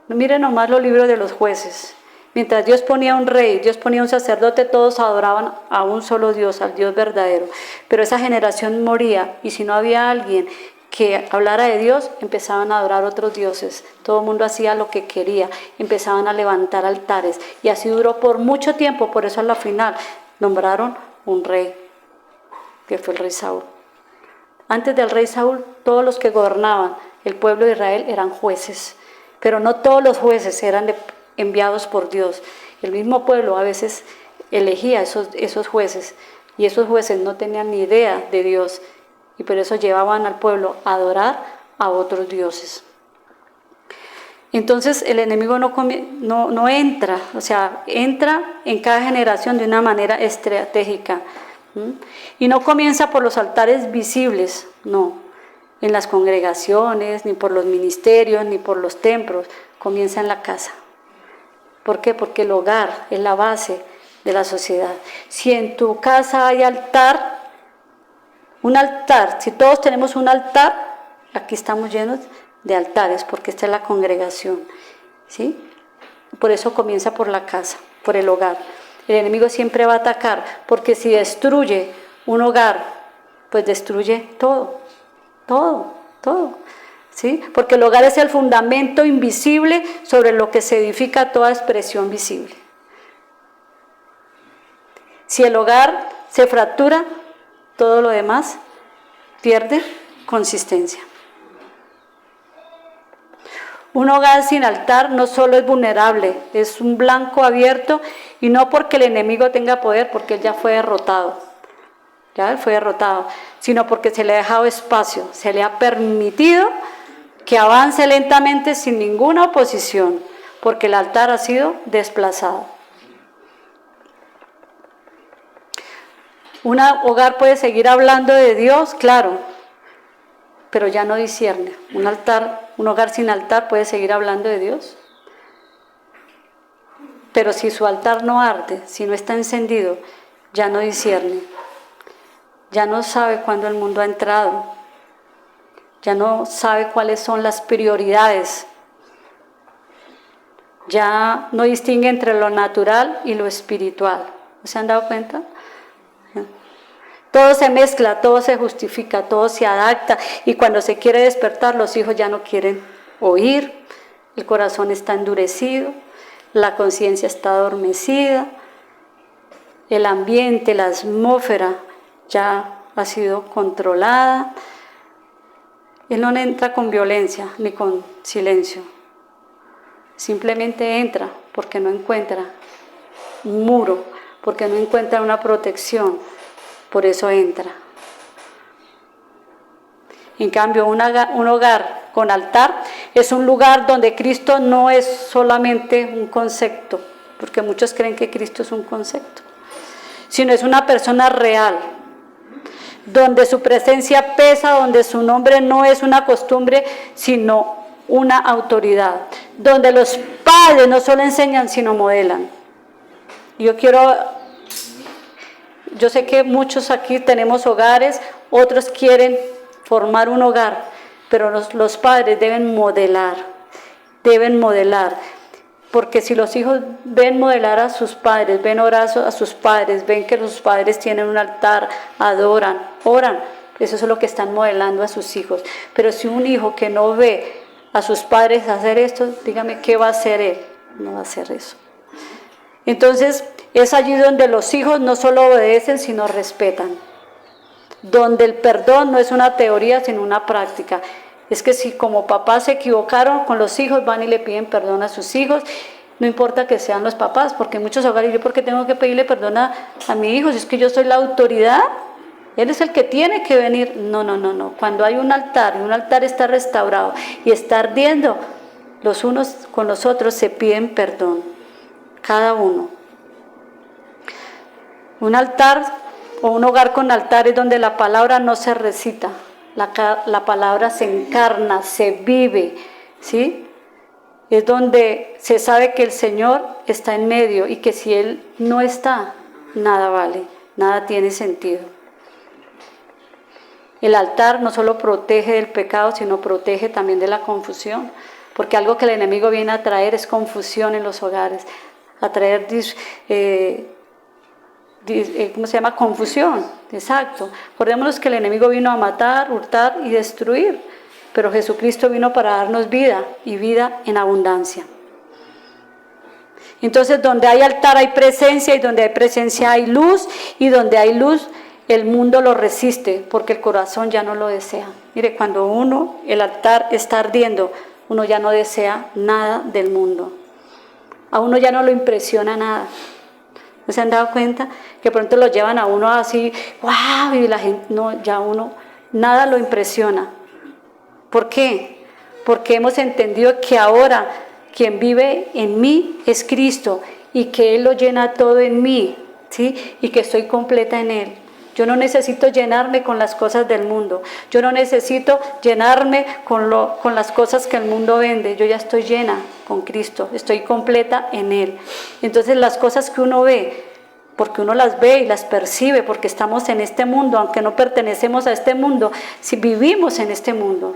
Miren nomás los libros de los jueces. Mientras Dios ponía un rey, Dios ponía un sacerdote, todos adoraban a un solo Dios, al Dios verdadero. Pero esa generación moría y si no había alguien que hablara de Dios, empezaban a adorar otros dioses. Todo el mundo hacía lo que quería, empezaban a levantar altares. Y así duró por mucho tiempo, por eso a la final nombraron un rey, que fue el rey Saúl. Antes del rey Saúl, todos los que gobernaban el pueblo de Israel eran jueces. Pero no todos los jueces eran enviados por Dios. El mismo pueblo a veces elegía esos jueces y esos jueces no tenían ni idea de Dios y por eso llevaban al pueblo a adorar a otros dioses. Entonces el enemigo no entra, o sea, entra en cada generación de una manera estratégica. Y no comienza por los altares visibles, no, en las congregaciones, ni por los ministerios, ni por los templos, comienza en la casa. ¿Por qué? Porque el hogar es la base de la sociedad. Si en tu casa hay un altar, si todos tenemos un altar, aquí estamos llenos de altares, porque esta es la congregación, ¿sí? Por eso comienza por la casa, por el hogar. El enemigo siempre va a atacar, porque si destruye un hogar, pues destruye todo, ¿sí? Porque el hogar es el fundamento invisible sobre lo que se edifica toda expresión visible. Si el hogar se fractura, todo lo demás pierde consistencia. Un hogar sin altar no solo es vulnerable, es un blanco abierto y no porque el enemigo tenga poder, porque él ya fue derrotado. Ya él fue derrotado, sino porque se le ha dejado espacio, se le ha permitido que avance lentamente sin ninguna oposición, porque el altar ha sido desplazado. Un hogar puede seguir hablando de Dios, claro, pero ya no discierne. Un hogar sin altar puede seguir hablando de Dios, pero si su altar no arde, si no está encendido, ya no discierne. Ya no sabe cuándo el mundo ha entrado, ya no sabe cuáles son las prioridades, ya no distingue entre lo natural y lo espiritual. ¿Se han dado cuenta? Todo se mezcla, todo se justifica, todo se adapta, y cuando se quiere despertar, los hijos ya no quieren oír, el corazón está endurecido, la conciencia está adormecida, el ambiente, la atmósfera ya ha sido controlada. Él no entra con violencia ni con silencio, simplemente entra porque no encuentra un muro, porque no encuentra una protección, por eso entra. En cambio, un hogar con altar es un lugar donde Cristo no es solamente un concepto, porque muchos creen que Cristo es un concepto, sino es una persona real, donde su presencia pesa, donde su nombre no es una costumbre, sino una autoridad, donde los padres no solo enseñan, sino modelan. Yo sé que muchos aquí tenemos hogares, otros quieren formar un hogar, pero los padres deben modelar, porque si los hijos ven modelar a sus padres, ven orar a sus padres, ven que los padres tienen un altar, adoran, oran, eso es lo que están modelando a sus hijos. Pero si un hijo que no ve a sus padres hacer esto, dígame, ¿qué va a hacer él? No va a hacer eso. Entonces, es allí donde los hijos no solo obedecen, sino respetan. Donde el perdón no es una teoría, sino una práctica. Es que si como papás se equivocaron con los hijos, van y le piden perdón a sus hijos, no importa que sean los papás, porque en muchos hogares, ¿yo por qué tengo que pedirle perdón a mi hijo? Si es que yo soy la autoridad, él es el que tiene que venir. No. Cuando hay un altar, y un altar está restaurado y está ardiendo, los unos con los otros se piden perdón, cada uno. Un altar o un hogar con altar es donde la palabra no se recita, la palabra se encarna, se vive, ¿sí? Es donde se sabe que el Señor está en medio y que si Él no está, nada vale, nada tiene sentido. El altar no solo protege del pecado, sino protege también de la confusión, porque algo que el enemigo viene a traer es confusión en los hogares, a traer confusión, exacto. Acordémonos que el enemigo vino a matar, hurtar y destruir, pero Jesucristo vino para darnos vida y vida en abundancia. Entonces, donde hay altar hay presencia, y donde hay presencia hay luz, y donde hay luz el mundo lo resiste, porque el corazón ya no lo desea. Mire, cuando el altar está ardiendo, uno ya no desea nada del mundo. A uno ya no lo impresiona nada. ¿No se han dado cuenta? Que pronto lo llevan a uno así, ¡wow! Y la gente, no, ya uno, nada lo impresiona. ¿Por qué? Porque hemos entendido que ahora quien vive en mí es Cristo, y que Él lo llena todo en mí, ¿sí? Y que estoy completa en Él. Yo no necesito llenarme con las cosas del mundo. Yo no necesito llenarme con las cosas que el mundo vende. Yo ya estoy llena con Cristo. Estoy completa en Él. Entonces las cosas que uno ve, porque uno las ve y las percibe, porque estamos en este mundo, aunque no pertenecemos a este mundo, si vivimos en este mundo.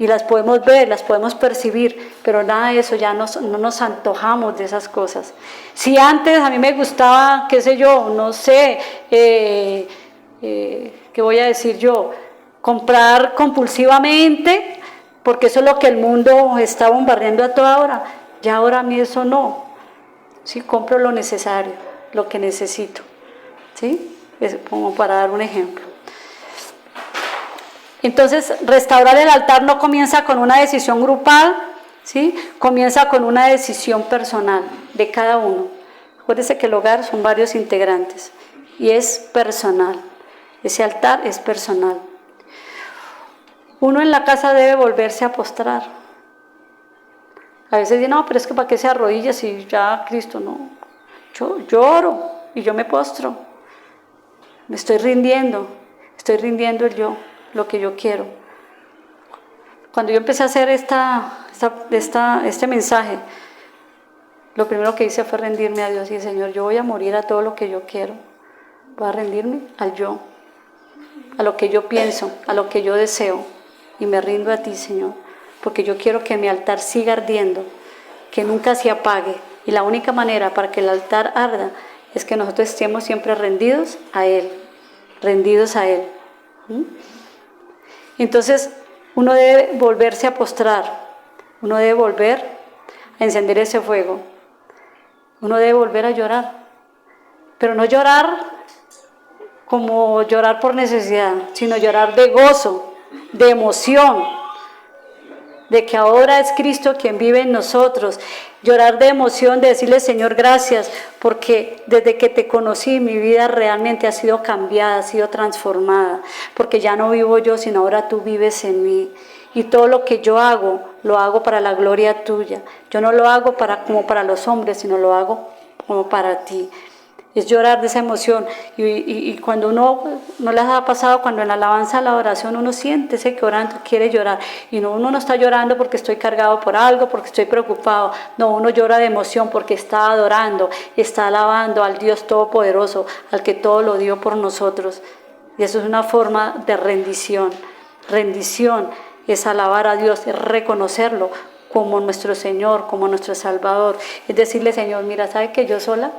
Y las podemos ver, las podemos percibir, pero nada de eso, ya no nos antojamos de esas cosas. Si antes a mí me gustaba, qué sé yo, no sé, ¿qué voy a decir yo? Comprar compulsivamente, porque eso es lo que el mundo está bombardeando a toda hora. Ya ahora a mí eso no. Sí, compro lo necesario, lo que necesito. ¿Sí? Es como para dar un ejemplo. Entonces, restaurar el altar no comienza con una decisión grupal, ¿sí? Comienza con una decisión personal de cada uno. Acuérdense que el hogar son varios integrantes y es personal. Ese altar es personal. Uno en la casa debe volverse a postrar. A veces dicen, no, pero es que ¿para qué se arrodilla si ya Cristo no? Yo oro y yo me postro. Me estoy rindiendo el yo, lo que yo quiero. Cuando yo empecé a hacer este mensaje, lo primero que hice fue rendirme a Dios y decir, Señor, yo voy a morir a todo lo que yo quiero. Voy a rendirme al yo, a lo que yo pienso, a lo que yo deseo, y me rindo a ti, Señor, porque yo quiero que mi altar siga ardiendo, que nunca se apague, y la única manera para que el altar arda es que nosotros estemos siempre rendidos a Él, rendidos a Él. Entonces, uno debe volverse a postrar, uno debe volver a encender ese fuego, uno debe volver a llorar, pero no llorar como llorar por necesidad, sino llorar de gozo, de emoción, de que ahora es Cristo quien vive en nosotros, llorar de emoción, de decirle Señor gracias, porque desde que te conocí mi vida realmente ha sido cambiada, ha sido transformada, porque ya no vivo yo, sino ahora tú vives en mí. Y todo lo que yo hago, lo hago para la gloria tuya. Yo no lo hago como para los hombres, sino lo hago como para ti. Es llorar de esa emoción. Y cuando uno, no les ha pasado, cuando en la alabanza, la oración, uno siente ese que orando quiere llorar. Y no, uno no está llorando porque estoy cargado por algo, porque estoy preocupado. No, uno llora de emoción porque está adorando, está alabando al Dios Todopoderoso, al que todo lo dio por nosotros. Y eso es una forma de rendición. Rendición es alabar a Dios, es reconocerlo como nuestro Señor, como nuestro Salvador. Es decirle, Señor, mira, ¿sabe que yo sola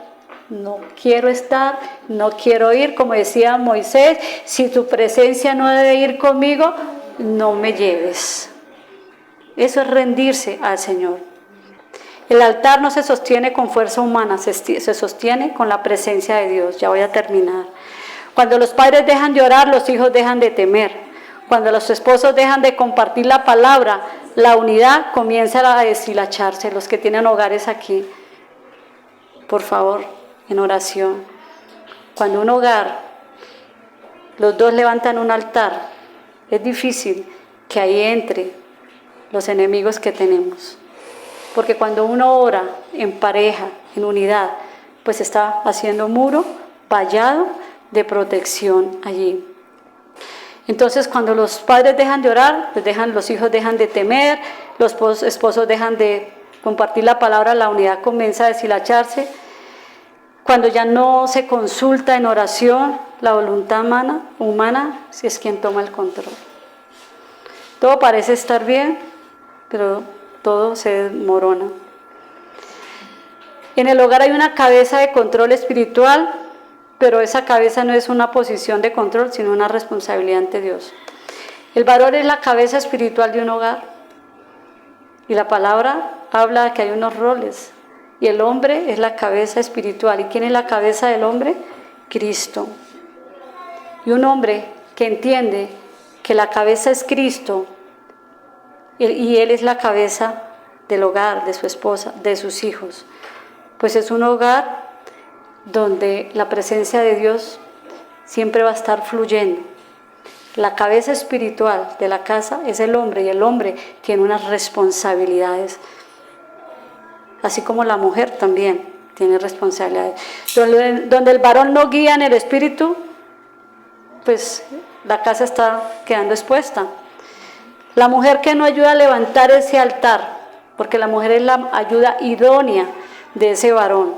no quiero estar, no quiero ir? Como decía Moisés, si tu presencia no debe ir conmigo, no me lleves. Eso es rendirse al Señor. El altar no se sostiene con fuerza humana, se sostiene con la presencia de Dios. Ya voy a terminar. Cuando los padres dejan de orar, los hijos dejan de temer. Cuando los esposos dejan de compartir la palabra, la unidad comienza a deshilacharse. Los que tienen hogares aquí, por favor, en oración. Cuando un hogar, los dos levantan un altar, es difícil que ahí entre los enemigos que tenemos. Porque cuando uno ora en pareja, en unidad, pues está haciendo un muro, vallado de protección allí. Entonces, cuando los padres dejan de orar, pues los hijos dejan de temer, los esposos dejan de compartir la palabra, la unidad comienza a deshilacharse. Cuando ya no se consulta en oración la voluntad humana, si es quien toma el control. Todo parece estar bien, pero todo se desmorona. En el hogar hay una cabeza de control espiritual, pero esa cabeza no es una posición de control, sino una responsabilidad ante Dios. El varón es la cabeza espiritual de un hogar. Y la palabra habla de que hay unos roles. Y el hombre es la cabeza espiritual. ¿Y quién es la cabeza del hombre? Cristo. Y un hombre que entiende que la cabeza es Cristo, y Él es la cabeza del hogar, de su esposa, de sus hijos, pues es un hogar donde la presencia de Dios siempre va a estar fluyendo. La cabeza espiritual de la casa es el hombre, y el hombre tiene unas responsabilidades, así como la mujer también tiene responsabilidades. Donde el varón no guía en el espíritu, pues la casa está quedando expuesta. La mujer que no ayuda a levantar ese altar, porque la mujer es la ayuda idónea de ese varón.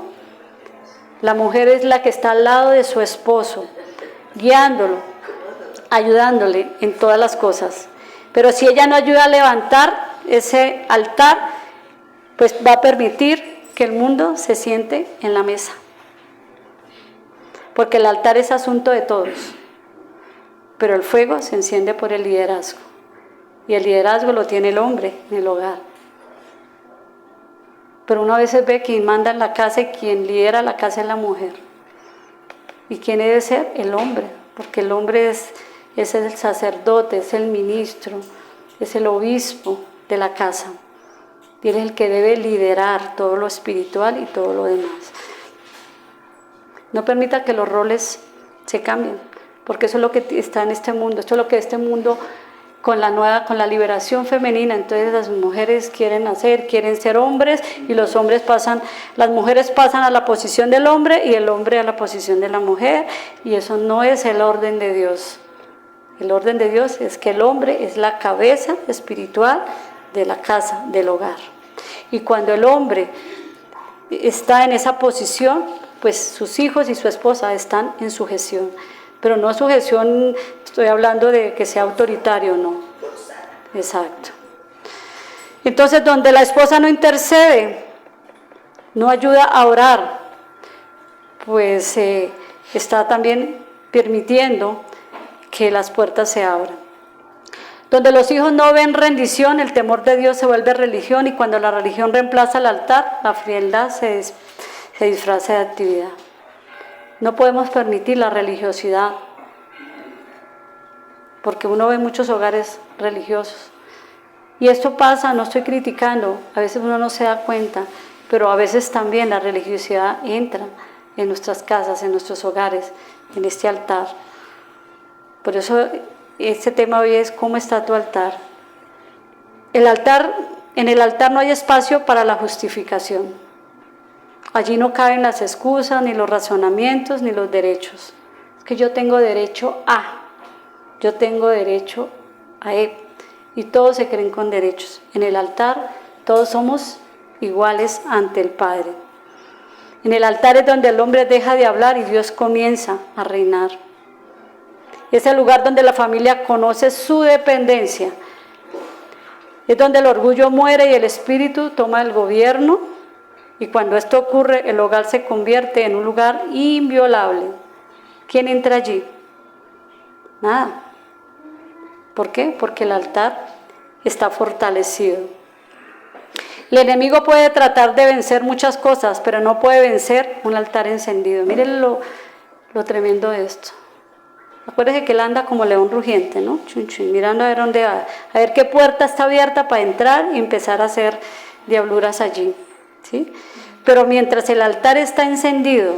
La mujer es la que está al lado de su esposo, guiándolo, ayudándole en todas las cosas. Pero si ella no ayuda a levantar ese altar, pues va a permitir que el mundo se siente en la mesa. Porque el altar es asunto de todos, pero el fuego se enciende por el liderazgo. Y el liderazgo lo tiene el hombre en el hogar. Pero uno a veces ve quien manda en la casa y quien lidera la casa es la mujer. ¿Y quién debe ser? El hombre, porque el hombre es el sacerdote, es el ministro, es el obispo de la casa. Y él es el que debe liderar todo lo espiritual y todo lo demás. No permita que los roles se cambien, porque eso es lo que está en este mundo, esto es lo que este mundo con la liberación femenina. Entonces las mujeres quieren ser hombres, y las mujeres pasan a la posición del hombre y el hombre a la posición de la mujer, y eso no es el orden de Dios. El orden de Dios es que el hombre es la cabeza espiritual de la casa, del hogar. Y cuando el hombre está en esa posición, pues sus hijos y su esposa están en sujeción. Pero no sujeción, estoy hablando de que sea autoritario, no. Exacto. Entonces, donde la esposa no intercede, no ayuda a orar, pues está también permitiendo que las puertas se abran. Donde los hijos no ven rendición, el temor de Dios se vuelve religión, y cuando la religión reemplaza el altar, la frialdad se disfraza de actividad. No podemos permitir la religiosidad, porque uno ve muchos hogares religiosos. Y esto pasa, no estoy criticando, a veces uno no se da cuenta, pero a veces también la religiosidad entra en nuestras casas, en nuestros hogares, en este altar. Por eso este tema hoy es ¿cómo está tu altar? En el altar no hay espacio para la justificación. Allí no caben las excusas, ni los razonamientos, ni los derechos. Es que yo tengo derecho yo tengo derecho a él. Y todos se creen con derechos. En el altar todos somos iguales ante el Padre. En el altar es donde el hombre deja de hablar y Dios comienza a reinar. Es el lugar donde la familia conoce su dependencia. Es donde el orgullo muere y el espíritu toma el gobierno. Y cuando esto ocurre, el hogar se convierte en un lugar inviolable. ¿Quién entra allí? Nada. ¿Por qué? Porque el altar está fortalecido. El enemigo puede tratar de vencer muchas cosas, pero no puede vencer un altar encendido. Miren lo tremendo de esto. Acuérdense que él anda como león rugiente, ¿no? Chun, chun, mirando a ver dónde va, a ver qué puerta está abierta para entrar y empezar a hacer diabluras allí, ¿sí? Pero mientras el altar está encendido,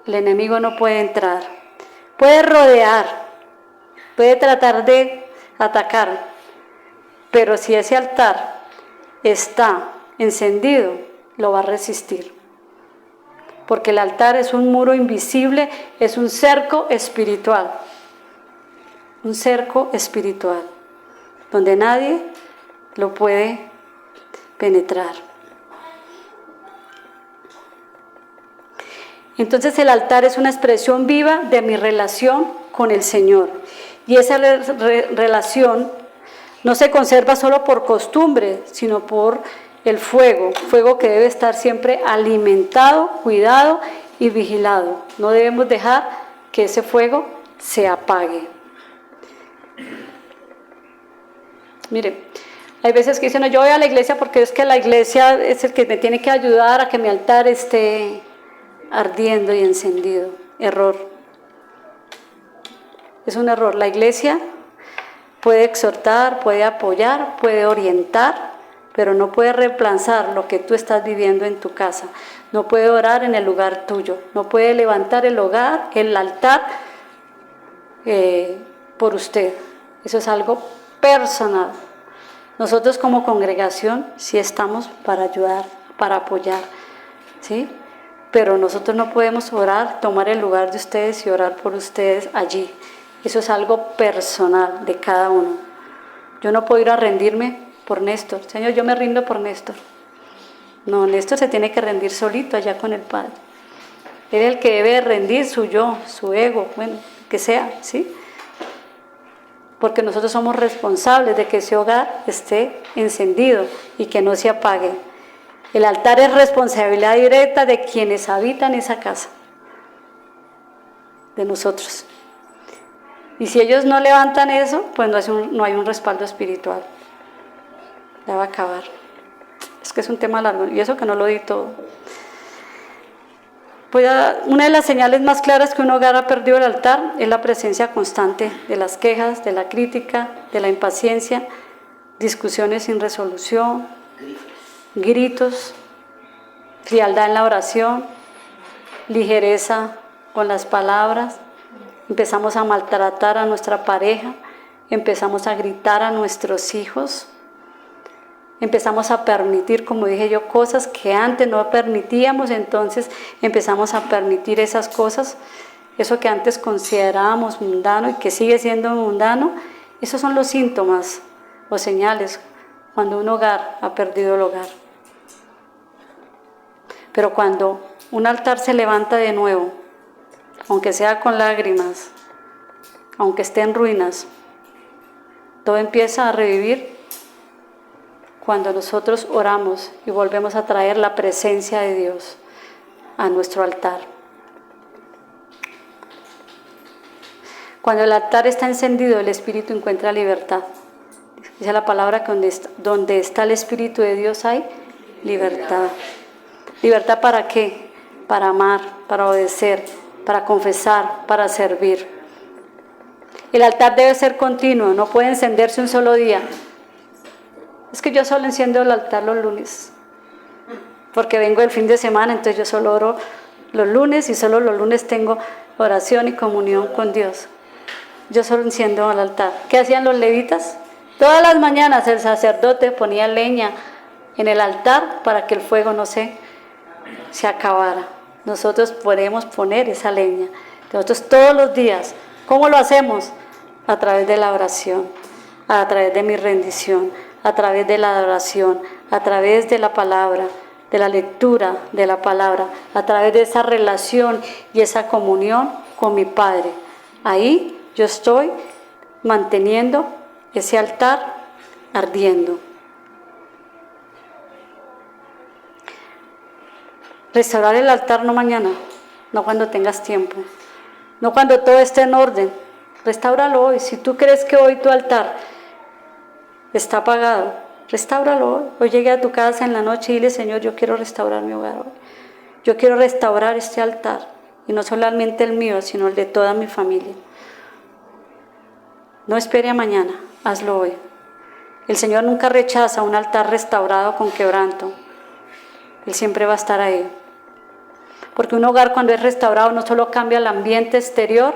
el enemigo no puede entrar. Puede rodear, puede tratar de atacar, pero si ese altar está encendido, lo va a resistir. Porque el altar es un muro invisible, es un cerco espiritual. Un cerco espiritual, donde nadie lo puede penetrar. Entonces el altar es una expresión viva de mi relación con el Señor. Y esa relación no se conserva solo por costumbre, sino por el fuego que debe estar siempre alimentado, cuidado y vigilado. No debemos dejar que ese fuego se apague. Mire, hay veces que dicen, no, yo voy a la iglesia porque es que la iglesia es el que me tiene que ayudar a que mi altar esté ardiendo y encendido. Error. Es un error. La iglesia puede exhortar, puede apoyar, puede orientar, pero no puede reemplazar lo que tú estás viviendo en tu casa. No puede orar en el lugar tuyo. No puede levantar el altar por usted. Eso es algo personal. Nosotros como congregación sí estamos para ayudar, para apoyar, ¿sí? Pero nosotros no podemos orar, tomar el lugar de ustedes y orar por ustedes allí. Eso es algo personal de cada uno. Yo no puedo ir a rendirme por Néstor. Señor, yo me rindo por Néstor. No, Néstor se tiene que rendir solito allá con el Padre. Él es el que debe rendir su yo, su ego, bueno, que sea, ¿sí? Porque nosotros somos responsables de que ese hogar esté encendido y que no se apague. El altar es responsabilidad directa de quienes habitan esa casa, de nosotros. Y si ellos no levantan eso, pues no hay un respaldo espiritual. Ya va a acabar. Es que es un tema largo, y eso que no lo di todo. Una de las señales más claras que un hogar ha perdido el altar es la presencia constante de las quejas, de la crítica, de la impaciencia, discusiones sin resolución, gritos, frialdad en la oración, ligereza con las palabras. Empezamos a maltratar a nuestra pareja, empezamos a gritar a nuestros hijos, empezamos a permitir, como dije yo, cosas que antes no permitíamos, entonces empezamos a permitir esas cosas, eso que antes considerábamos mundano y que sigue siendo mundano. Esos son los síntomas o señales cuando un hogar ha perdido el hogar. Pero cuando un altar se levanta de nuevo, aunque sea con lágrimas, aunque esté en ruinas, todo empieza a revivir cuando nosotros oramos y volvemos a traer la presencia de Dios a nuestro altar. Cuando el altar está encendido, el Espíritu encuentra libertad. Dice la palabra que donde está el Espíritu de Dios hay libertad. ¿Libertad para qué? Para amar, para obedecer, para confesar, para servir. El altar debe ser continuo, no puede encenderse un solo día. Es que yo solo enciendo el altar los lunes, porque vengo el fin de semana, entonces yo solo oro los lunes y solo los lunes tengo oración y comunión con Dios. Yo solo enciendo el altar. ¿Qué hacían los levitas? Todas las mañanas el sacerdote ponía leña en el altar para que el fuego no se acabara. Nosotros podemos poner esa leña. Nosotros todos los días, ¿cómo lo hacemos? A través de la oración, a través de mi rendición, a través de la adoración, a través de la palabra, de la lectura de la palabra, a través de esa relación y esa comunión con mi Padre. Ahí yo estoy manteniendo ese altar ardiendo. Restaurar el altar no mañana, no cuando tengas tiempo, no cuando todo esté en orden. Restáuralo hoy. Si tú crees que hoy tu altar está apagado, restáuralo hoy. Hoy llegué a tu casa en la noche y dile: Señor, yo quiero restaurar mi hogar hoy. Yo quiero restaurar este altar, y no solamente el mío, sino el de toda mi familia. No espere a mañana, hazlo hoy. El Señor nunca rechaza un altar restaurado con quebranto. Él siempre va a estar ahí. Porque un hogar, cuando es restaurado, no solo cambia el ambiente exterior,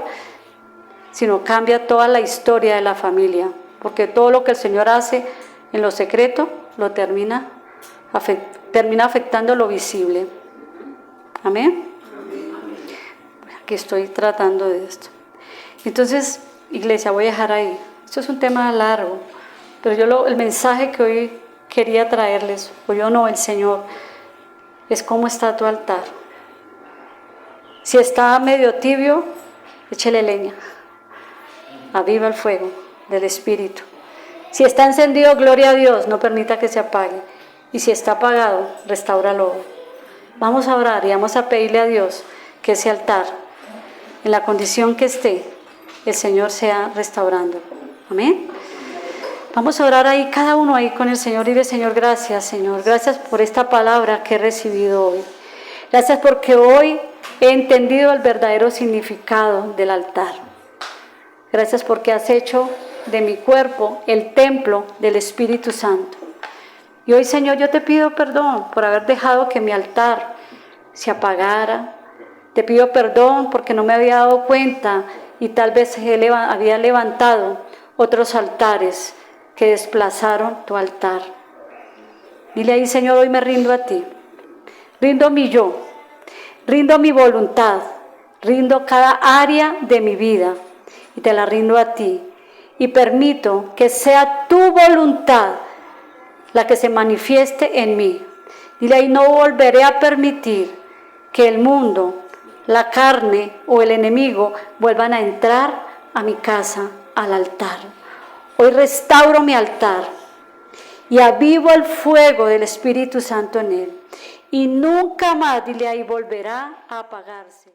sino cambia toda la historia de la familia. Porque todo lo que el Señor hace en lo secreto, lo termina afectando lo visible. Amén. Aquí estoy tratando de esto. Entonces, iglesia, voy a dejar ahí. Esto es un tema largo, pero el mensaje que hoy quería traerles, o yo no, el Señor, es cómo está tu altar. Si está medio tibio, échele leña. Aviva el fuego del Espíritu. Si está encendido, gloria a Dios, no permita que se apague. Y si está apagado, restáuralo. Vamos a orar y vamos a pedirle a Dios que ese altar, en la condición que esté, el Señor sea restaurando. Amén. Vamos a orar ahí, cada uno ahí con el Señor, y dile: Señor, gracias, Señor. Gracias por esta palabra que he recibido hoy. Gracias porque hoy he entendido el verdadero significado del altar. Gracias porque has hecho de mi cuerpo el templo del Espíritu Santo. Y hoy, Señor, yo te pido perdón por haber dejado que mi altar se apagara. Te pido perdón porque no me había dado cuenta y tal vez había levantado otros altares que desplazaron tu altar. Dile ahí: Señor, hoy me rindo a ti. Rindo mi yo, rindo mi voluntad, rindo cada área de mi vida y te la rindo a ti. Y permito que sea tu voluntad la que se manifieste en mí. Dile ahí: no volveré a permitir que el mundo, la carne o el enemigo vuelvan a entrar a mi casa, al altar. Hoy restauro mi altar y avivo el fuego del Espíritu Santo en él. Y nunca más, dile ahí, volverá a apagarse.